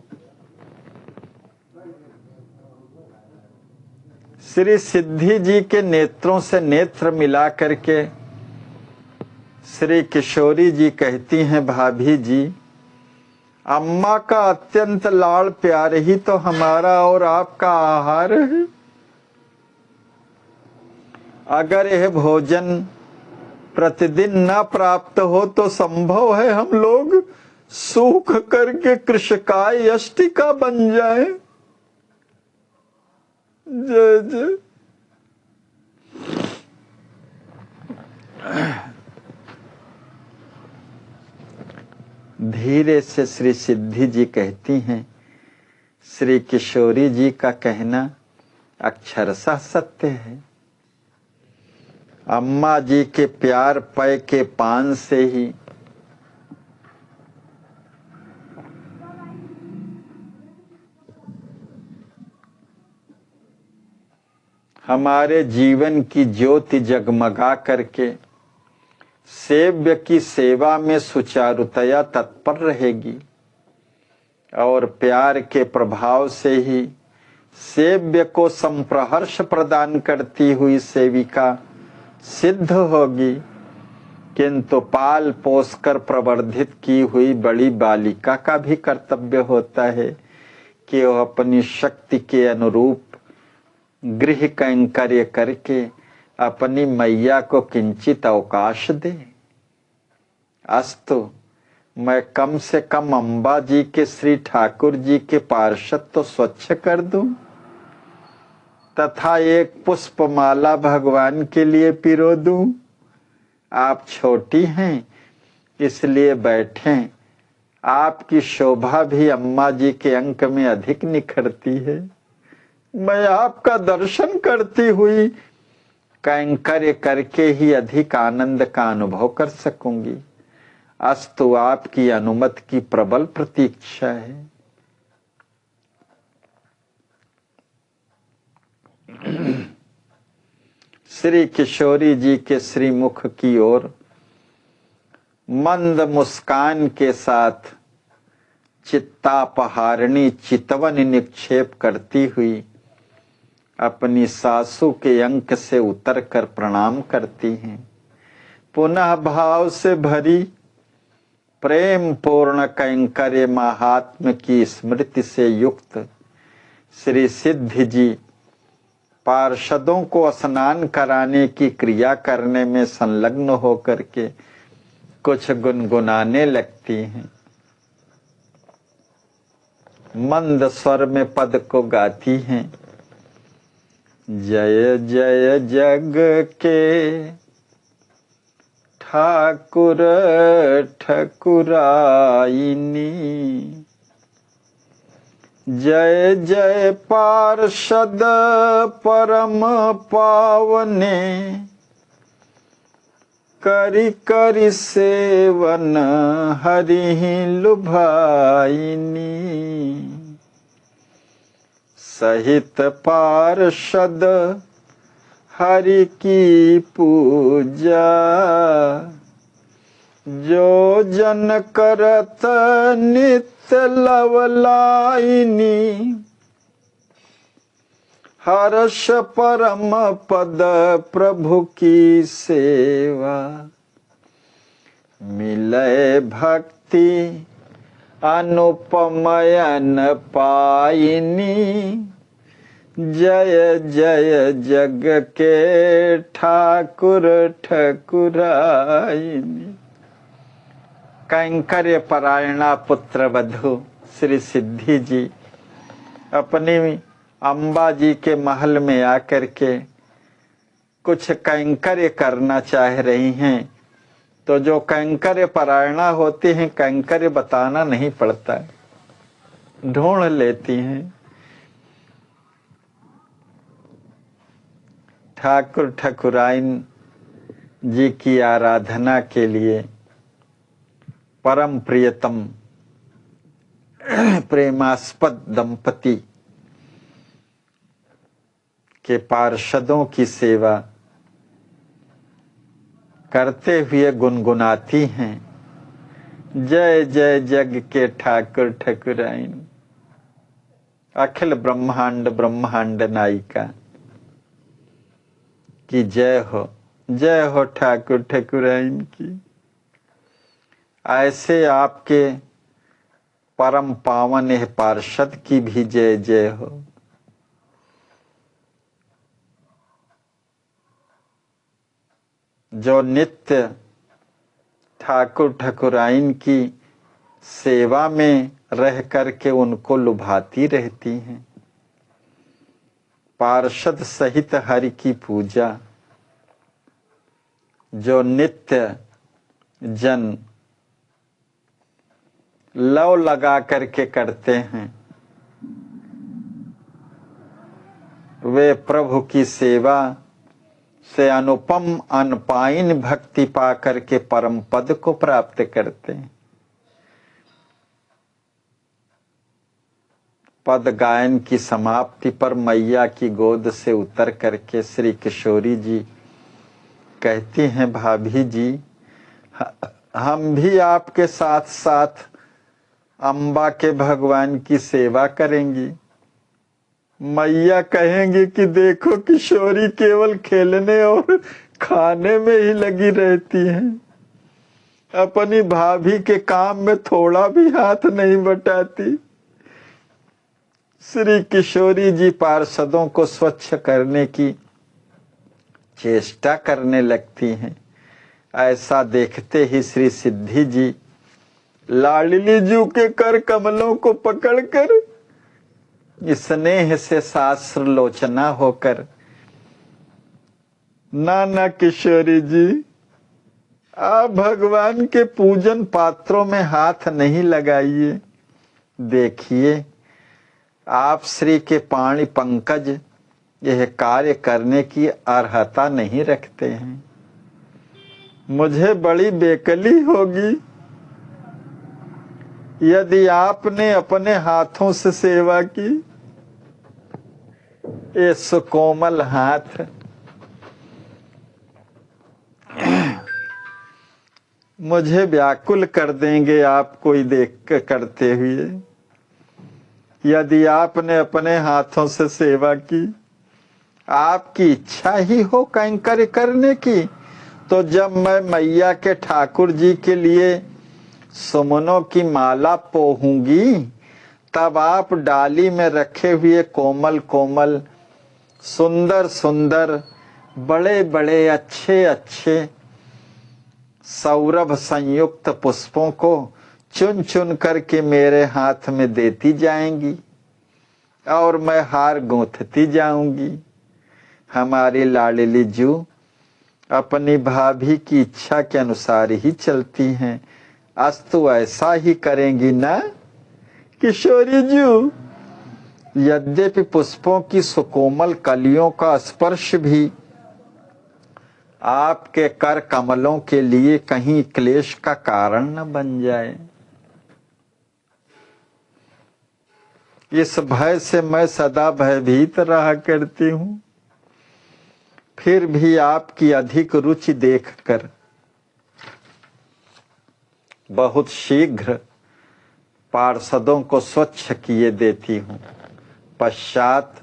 श्री सिद्धि जी के नेत्रों से नेत्र मिला करके श्री किशोरी जी कहती हैं, भाभी जी, अम्मा का अत्यंत लाड़ प्यार ही तो हमारा और आपका आहार है। अगर यह भोजन प्रतिदिन न प्राप्त हो तो संभव है हम लोग सूख करके कृशकाय यष्टिका बन जाए। जय जय। धीरे से श्री सिद्धि जी कहती हैं, श्री किशोरी जी का कहना अक्षरशः सत्य है। अम्मा जी के प्यार पय के पान से ही हमारे जीवन की ज्योति जगमगा करके सेव्य की सेवा में सुचारुतया तत्पर रहेगी और प्यार के प्रभाव से ही सेव्य को संप्रहर्ष प्रदान करती हुई सेविका सिद्ध होगी। किंतु पाल पोस कर प्रवर्धित की हुई बड़ी बालिका का भी कर्तव्य होता है कि वह अपनी शक्ति के अनुरूप गृह कैंकर्य करके अपनी मैया को किंचित अवकाश दे। अस्तु, मैं कम से कम अम्बा जी के श्री ठाकुर जी के पार्षद तो स्वच्छ कर दूं तथा एक पुष्पमाला भगवान के लिए पिरो दूं। आप छोटी हैं इसलिए बैठें, आपकी शोभा भी अम्मा जी के अंक में अधिक निखरती है। मैं आपका दर्शन करती हुई कैंकर्य करके ही अधिक आनंद का अनुभव कर सकूंगी। अस्तु, आपकी अनुमति की प्रबल प्रतीक्षा है। श्री किशोरी जी के श्रीमुख की ओर मंद मुस्कान के साथ चित्तापहारिणी चितवन निक्षेप करती हुई अपनी सासू के अंक से उतरकर प्रणाम करती हैं। पुनः भाव से भरी प्रेम पूर्ण कैंकर्य महात्म की स्मृति से युक्त श्री सिद्धि जी पार्षदों को स्नान कराने की क्रिया करने में संलग्न होकर के कुछ गुनगुनाने लगती हैं। मंद स्वर में पद को गाती हैं। जय जय जग के ठाकुर ठकुराइनी, जय जय पार्षद परम पावने, करि करि सेवन हरि लुभाइनी। सहित पार्षद हरि की पूजा, जो जन करत नित्य लवलाइनी। हर्ष परम पद प्रभु की सेवा, मिले भक्ति अनुपमयन पाइनी। जय जय जग के ठाकुर ठकुराइनी। कैंकर्य परायणा पुत्र वधु श्री सिद्धि जी अपनी अम्बा जी के महल में आकर के कुछ कैंकर्य करना चाह रही हैं, तो जो कैंकर्य परायणा होती हैं कैंकर्य बताना नहीं पड़ता, ढूंढ लेती हैं। ठाकुर ठकुराइन जी की आराधना के लिए परम प्रियतम प्रेमास्पद दंपति के पार्षदों की सेवा करते हुए गुनगुनाती हैं। जय जय जग के ठाकुर ठकुराइन, अखिल ब्रह्मांड ब्रह्मांड नायिका की जय हो ठाकुर ठकुराइन की। ऐसे आपके परम पावन है पार्षद की भी जय जय हो। जो नित्य ठाकुर ठकुराइन की सेवा में रह करके उनको लुभाती रहती हैं। पार्षद सहित हरि की पूजा जो नित्य जन लव लगा करके करते हैं, वे प्रभु की सेवा से अनुपम अनपाइन भक्ति पा करके परम पद को प्राप्त करते हैं। पद गायन की समाप्ति पर मैया की गोद से उतर करके श्री किशोरी जी कहती हैं, भाभी जी हम भी आपके साथ साथ अम्बा के भगवान की सेवा करेंगी। मैया कहेंगी कि देखो किशोरी केवल खेलने और खाने में ही लगी रहती हैं, अपनी भाभी के काम में थोड़ा भी हाथ नहीं बटाती। श्री किशोरी जी पार्षदों को स्वच्छ करने की चेष्टा करने लगती हैं। ऐसा देखते ही श्री सिद्धि जी लाडली जी के कर कमलों को पकड़कर स्नेह से शास्त्र लोचना होकर, ना किशोरी जी आप भगवान के पूजन पात्रों में हाथ नहीं लगाइए। देखिए आप श्री के पाणी पंकज यह कार्य करने की अर्हता नहीं रखते हैं। मुझे बड़ी बेकली होगी यदि आपने अपने हाथों से सेवा की। ये सुकोमल हाथ मुझे व्याकुल कर देंगे आपको ही देख कर करते हुए। यदि आपने अपने हाथों से सेवा की, आपकी इच्छा ही हो कैंकर्य करने की, तो जब मैं मैया के ठाकुर जी के लिए सुमनों की माला पोहूंगी, तब आप डाली में रखे हुए कोमल कोमल सुंदर सुंदर बड़े बड़े अच्छे अच्छे सौरभ संयुक्त पुष्पों को चुन चुन करके मेरे हाथ में देती जाएंगी और मैं हार गूंथती जाऊंगी। हमारी लाडली जू अपनी भाभी की इच्छा के अनुसार ही चलती हैं। अस्तु ऐसा ही करेंगी ना किशोरी जू? यद्यपि पुष्पों की सुकोमल कलियों का स्पर्श भी आपके कर कमलों के लिए कहीं क्लेश का कारण न बन जाए, इस भय से मैं सदा भयभीत रहा करती हूँ। फिर भी आपकी अधिक रुचि देखकर बहुत शीघ्र पार्षदों को स्वच्छ किए देती हूँ। पश्चात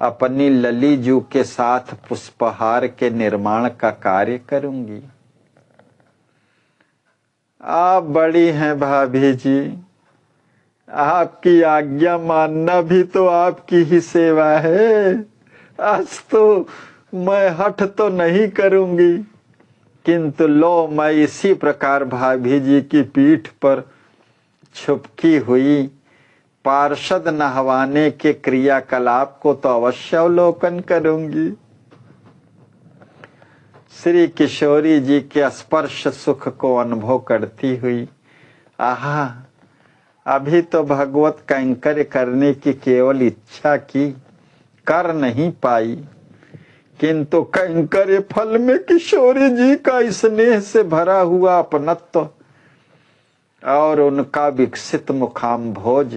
अपनी ललीजू के साथ पुष्पहार के निर्माण का कार्य करूंगी। आप बड़ी हैं भाभी जी, आपकी आज्ञा मानना भी तो आपकी ही सेवा है। आज तो मैं हठ तो नहीं करूंगी, किंतु लो मैं इसी प्रकार भाभी जी की पीठ पर छुपकी हुई पार्षद नहवाने के क्रियाकलाप को तो अवश्य अवलोकन करूंगी। श्री किशोरी जी के स्पर्श सुख को अनुभव करती हुई, आहा अभी तो भगवत कैंकर्य करने की केवल इच्छा की, कर नहीं पाई, किंतु कैंकर्य फल में किशोरी जी का स्नेह से भरा हुआ अपनत्व और उनका विकसित मुखाम्भोज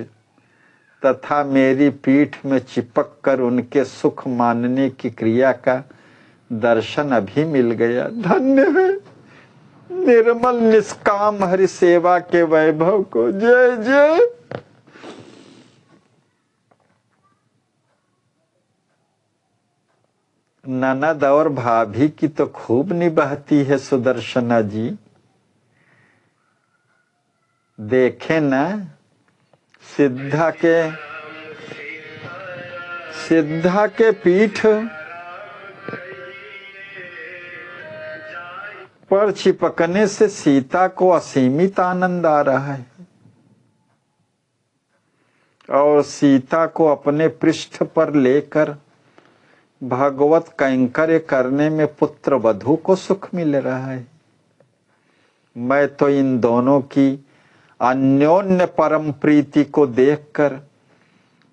तथा मेरी पीठ में चिपक कर उनके सुख मानने की क्रिया का दर्शन अभी मिल गया। धन्य है निर्मल निष्काम हरि सेवा के वैभव को। जय जय। ननद और भाभी की तो खूब निभाती है सुदर्शना जी। देखे ना सिद्धा के पीठ पर चिपकने से सीता को असीमित आनंद आ रहा है और सीता को अपने पृष्ठ पर लेकर भगवत कैंकर्य करने में पुत्र वधू को सुख मिल रहा है। मैं तो इन दोनों की अन्योन्य परम प्रीति को देखकर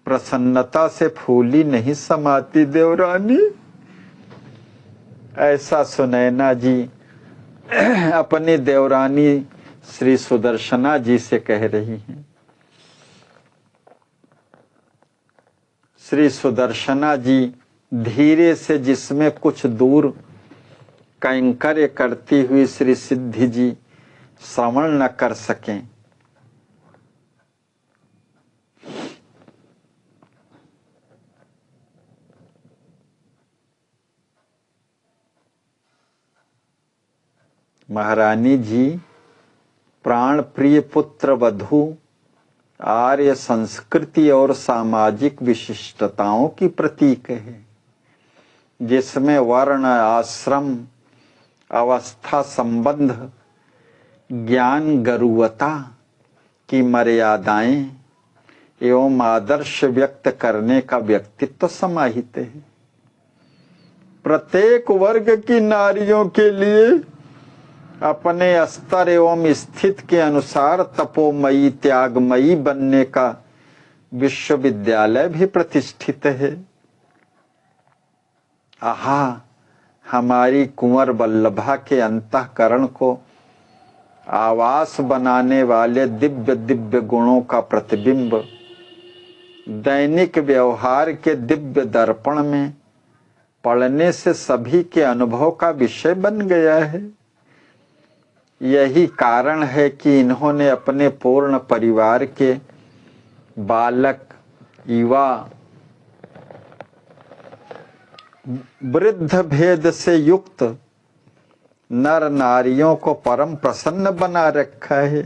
प्रसन्नता से फूली नहीं समाती देवरानी। ऐसा सुनैना जी अपनी देवरानी श्री सुदर्शना जी से कह रही हैं। श्री सुदर्शना जी धीरे से जिसमें कुछ दूर कैंकर्य करती हुई श्री सिद्धि जी श्रवण न कर सकें, महारानी जी प्राण प्रिय पुत्र वधू आर्य संस्कृति और सामाजिक विशिष्टताओं की प्रतीक है, जिसमें वर्ण, आश्रम, अवस्था, संबंध, ज्ञान, गुरुवता की मर्यादाएं एवं आदर्श व्यक्त करने का व्यक्तित्व समाहित है। प्रत्येक वर्ग की नारियों के लिए अपने स्तर एवं स्थिति के अनुसार तपोमयी, त्यागमयी बनने का विश्वविद्यालय भी प्रतिष्ठित है। आहा, हमारी कुंवर वल्लभा के अंतःकरण को आवास बनाने वाले दिव्य दिव्य गुणों का प्रतिबिंब दैनिक व्यवहार के दिव्य दर्पण में पढ़ने से सभी के अनुभव का विषय बन गया है। यही कारण है कि इन्होंने अपने पूर्ण परिवार के बालक, युवा, वृद्ध भेद से युक्त नर नारियों को परम प्रसन्न बना रखा है,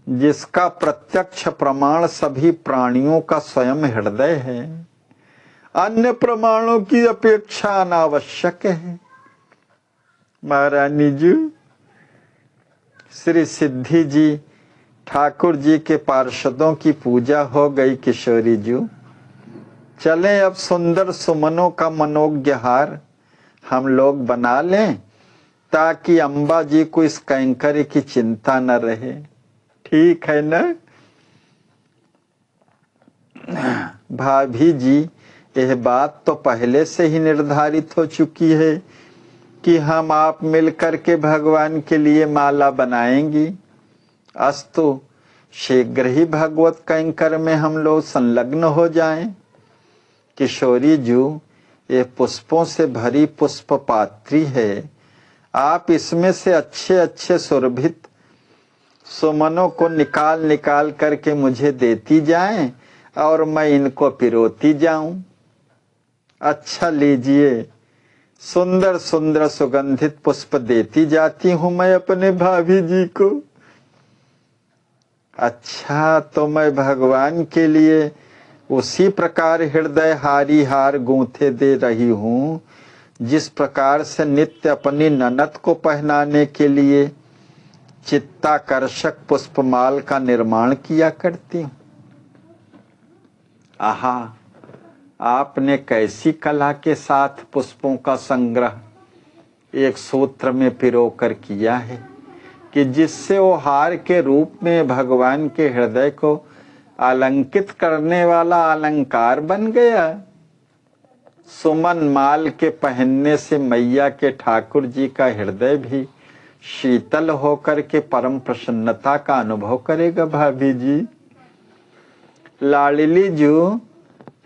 जिसका प्रत्यक्ष प्रमाण सभी प्राणियों का स्वयं हृदय है। अन्य प्रमाणों की अपेक्षा अनावश्यक है। महारानी जी, श्री सिद्धि जी ठाकुर जी के पार्षदों की पूजा हो गई। किशोरी जी, चलें अब सुंदर सुमनों का मनोज्ञ हार हम लोग बना लें, ताकि अम्बा जी को इस कैंकर्य की चिंता न रहे। ठीक है ना भाभी जी? यह बात तो पहले से ही निर्धारित हो चुकी है कि हम आप मिलकर के भगवान के लिए माला बनाएंगी। अस्तु, शीघ्र ही भगवत कैंकर में हम लोग संलग्न हो जाएं। किशोरी जी, ये पुष्पों से भरी पुष्प पात्री है। आप इसमें से अच्छे अच्छे सुरभित सुमनों को निकाल निकाल करके मुझे देती जाएं और मैं इनको पिरोती जाऊं। अच्छा, लीजिए, सुंदर सुंदर सुगंधित पुष्प देती जाती हूं मैं अपने भाभी जी को। अच्छा, तो मैं भगवान के लिए उसी प्रकार हृदय हारी हार गूंथे दे रही हूं, जिस प्रकार से नित्य अपनी ननद को पहनाने के लिए चित्ताकर्षक पुष्पमाल का निर्माण किया करती हूं। आहा, आपने कैसी कला के साथ पुष्पों का संग्रह एक सूत्र में पिरोकर किया है कि जिससे वो हार के रूप में भगवान के हृदय को अलंकित करने वाला अलंकार बन गया। सुमन माल के पहनने से मैया के ठाकुर जी का हृदय भी शीतल होकर के परम प्रसन्नता का अनुभव करेगा। भाभी जी, लाडली जी,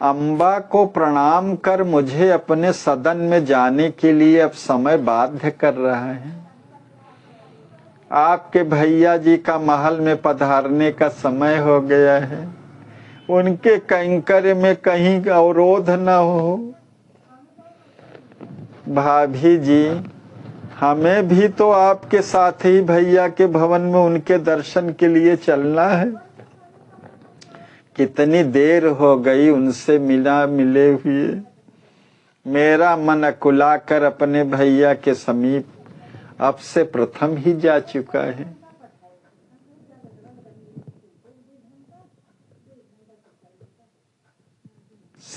अम्बा को प्रणाम कर मुझे अपने सदन में जाने के लिए अब समय बाध्य कर रहा है। आपके भैया जी का महल में पधारने का समय हो गया है। उनके कैंकर्य में कहीं अवरोध न हो। भाभी जी, हमें भी तो आपके साथ ही भैया के भवन में उनके दर्शन के लिए चलना है। कितनी देर हो गई उनसे मिले हुए। मेरा मन अकुला कर अपने भैया के समीप अब से प्रथम ही जा चुका है।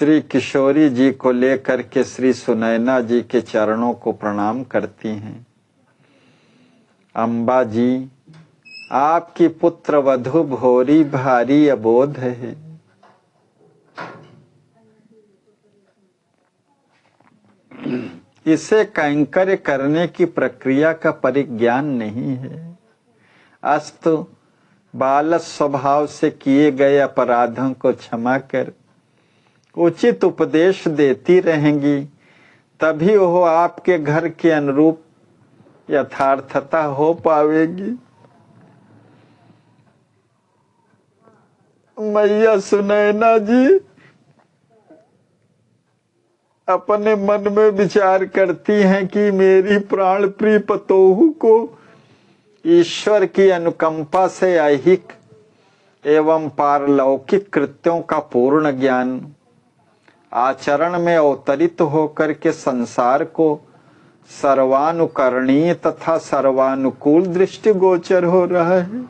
श्री किशोरी जी को लेकर के श्री सुनैना जी के चरणों को प्रणाम करती हैं। अम्बा जी, आपकी पुत्र वधु भोरी भारी अबोध है। इसे कैंकर्य करने की प्रक्रिया का परिज्ञान नहीं है। अस्तु, बाल स्वभाव से किए गए अपराधों को क्षमा कर उचित उपदेश देती रहेंगी, तभी वो आपके घर के अनुरूप यथार्थता हो पावेगी। मैया सुनैना जी अपने मन में विचार करती हैं कि मेरी प्राण प्रिय पतोहू को ईश्वर की अनुकंपा से ऐहिक एवं पारलौकिक कृत्यों का पूर्ण ज्ञान आचरण में अवतरित होकर के संसार को सर्वानुकरणीय तथा सर्वानुकूल दृष्टिगोचर हो रहा है।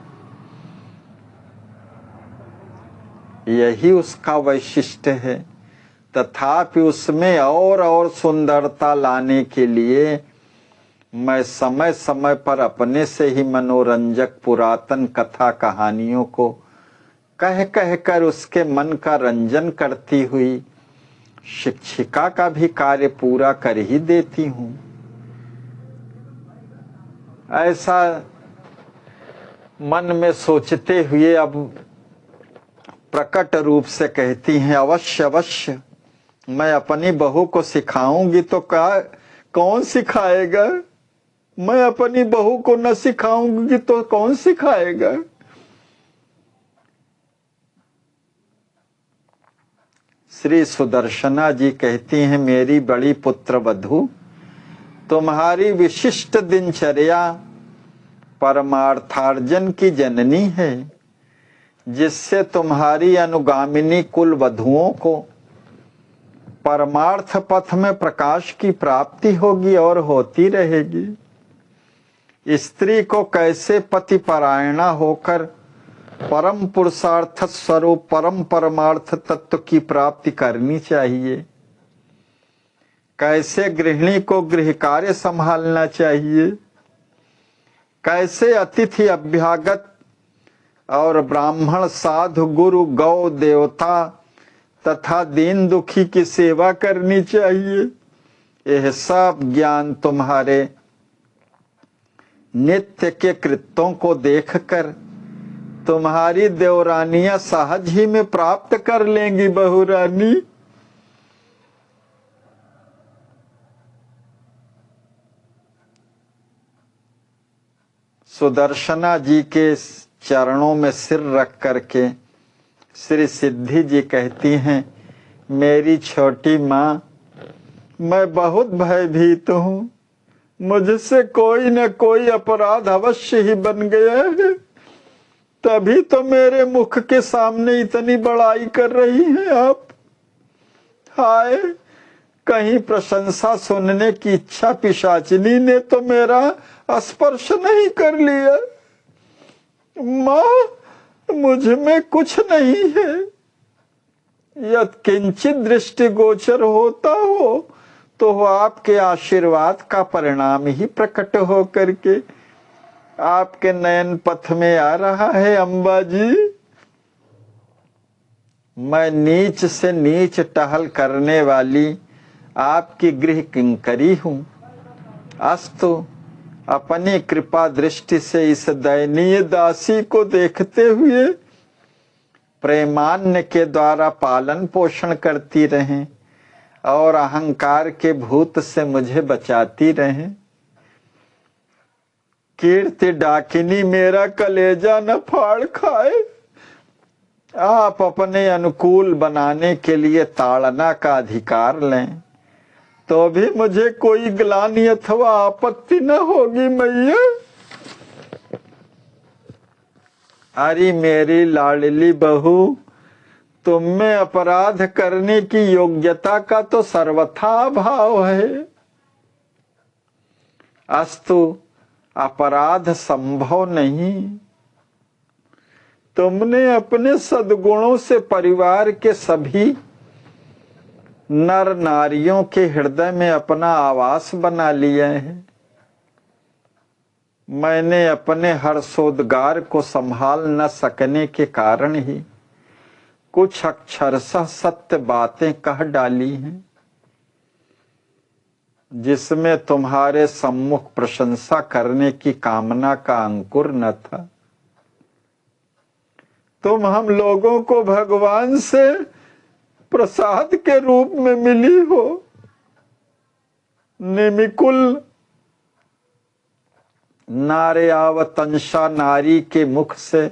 यही उसका वैशिष्ट्य है। तथापि उसमें और सुंदरता लाने के लिए मैं समय समय पर अपने से ही मनोरंजक पुरातन कथा कहानियों को कह कह कर उसके मन का रंजन करती हुई शिक्षिका का भी कार्य पूरा कर ही देती हूँ। ऐसा मन में सोचते हुए अब प्रकट रूप से कहती हैं, अवश्य अवश्य मैं अपनी बहू को सिखाऊंगी तो कौन सिखाएगा? मैं अपनी बहू को न सिखाऊंगी तो कौन सिखाएगा? श्री सुदर्शना जी कहती हैं, मेरी बड़ी पुत्र वधू, तुम्हारी विशिष्ट दिनचर्या परमार्थार्जन की जननी है, जिससे तुम्हारी अनुगामिनी कुल वधुओं को परमार्थ पथ में प्रकाश की प्राप्ति होगी और होती रहेगी। स्त्री को कैसे पतिपरायणा होकर परम पुरुषार्थ स्वरूप परम परमार्थ तत्व की प्राप्ति करनी चाहिए, कैसे गृहिणी को गृह कार्य संभालना चाहिए, कैसे अतिथि अभ्यागत और ब्राह्मण साधु गुरु गौ देवता तथा दीन दुखी की सेवा करनी चाहिए, यह सब ज्ञान तुम्हारे नित्य के कृत्यों को देखकर तुम्हारी देवरानियां सहज ही में प्राप्त कर लेंगी। बहुरानी, सुदर्शना जी के चरणों में सिर रख करके श्री सिद्धि जी कहती हैं, मेरी छोटी माँ, मैं बहुत भयभीत हूँ। मुझसे कोई न कोई अपराध अवश्य ही बन गया है, तभी तो मेरे मुख के सामने इतनी बड़ाई कर रही हैं आप। हाय, कहीं प्रशंसा सुनने की इच्छा पिशाचिनी ने तो मेरा स्पर्श नहीं कर लिया। माँ, मुझ में कुछ नहीं है। यद किंचित दृष्टि गोचर होता हो तो आपके आशीर्वाद का परिणाम ही प्रकट हो करके आपके नयन पथ में आ रहा है। अम्बा जी, मैं नीच से नीच टहल करने वाली आपकी गृह किंकरी हूँ। अस्तु, अपनी कृपा दृष्टि से इस दयनीय दासी को देखते हुए प्रेमान्य के द्वारा पालन पोषण करती रहें और अहंकार के भूत से मुझे बचाती रहें। कीर्ति डाकिनी मेरा कलेजा न फाड़ खाए। आप अपने अनुकूल बनाने के लिए ताड़ना का अधिकार लें तो भी मुझे कोई ग्लानि अथवा आपत्ति न होगी। मैया, अरे मेरी लाडली बहू, तुम में अपराध करने की योग्यता का तो सर्वथा अभाव है। अस्तु, अपराध संभव नहीं। तुमने अपने सद्गुणों से परिवार के सभी नर नारियों के हृदय में अपना आवास बना लिया है। मैंने अपने हर्षोद्गार को संभाल न सकने के कारण ही कुछ अक्षरशः सत्य बातें कह डाली हैं, जिसमें तुम्हारे सम्मुख प्रशंसा करने की कामना का अंकुर न था। तुम हम लोगों को भगवान से प्रसाद के रूप में मिली हो। निमिकुल नार्यावतंसा नारी के मुख से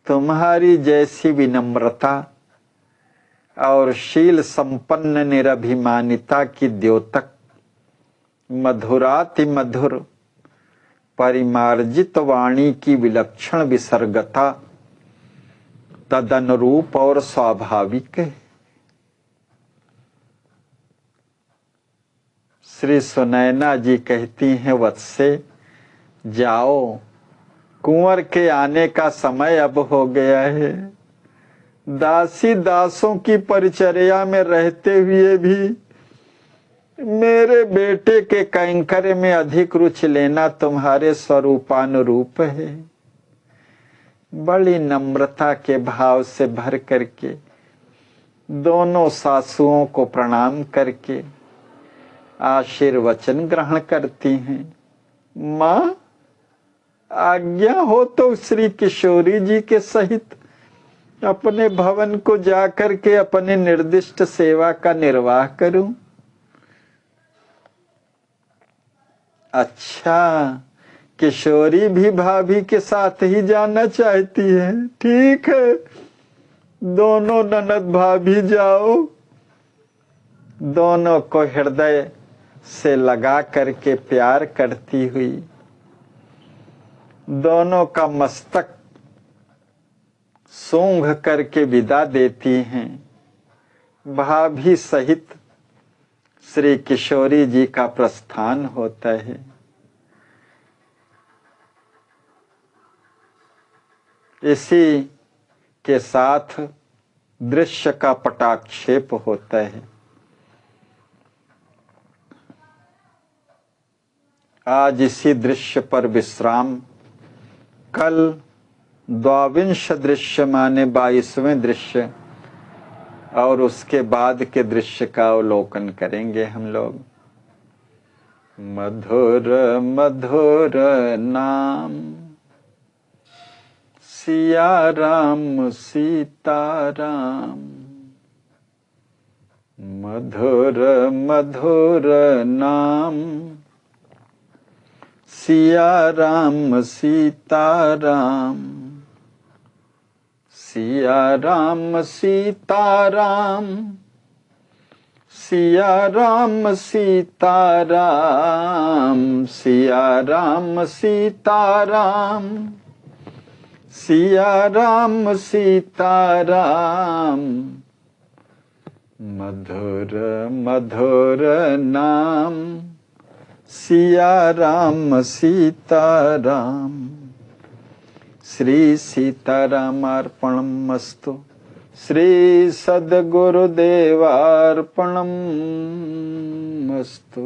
तुम्हारी जैसी विनम्रता और शील संपन्न निरभिमानिता की द्योतक मधुराति मधुर परिमार्जित वाणी की विलक्षण विसर्गता तदनुरूप और स्वाभाविक है। श्री सुनैना जी कहती हैं, वत्से जाओ, कुंवर के आने का समय अब हो गया है। दासी दासों की परिचर्या में रहते हुए भी मेरे बेटे के कैंकर्य में अधिक रुचि लेना तुम्हारे स्वरूपानुरूप है। बड़ी नम्रता के भाव से भर करके दोनों सासुओं को प्रणाम करके आशीर्वचन ग्रहण करती हैं। माँ, आज्ञा हो तो श्री किशोरी जी के सहित अपने भवन को जाकर के अपने निर्दिष्ट सेवा का निर्वाह करूं। अच्छा, किशोरी भी भाभी के साथ ही जाना चाहती है। ठीक है, दोनों ननद भाभी जाओ। दोनों को हृदय से लगा करके प्यार करती हुई दोनों का मस्तक सूंघ करके विदा देती हैं। भाभी सहित श्री किशोरी जी का प्रस्थान होता है। इसी के साथ दृश्य का पटाक्षेप होता है। आज इसी दृश्य पर विश्राम, कल द्वाविंश दृश्य माने 22वें दृश्य और उसके बाद के दृश्य का अवलोकन करेंगे हम लोग। मधुर मधुर नाम सिया राम सीता राम, मधुर मधुर नाम सिया राम सीता राम, सिया राम सीता राम, सिया राम सीता राम, सिया राम सीता राम, सिया राम सीता राम, मधुर मधुर नाम सिया राम सीता राम। श्री सीतारामार्पणमस्तु। श्री सद्गुरुदेवार्पणमस्तु।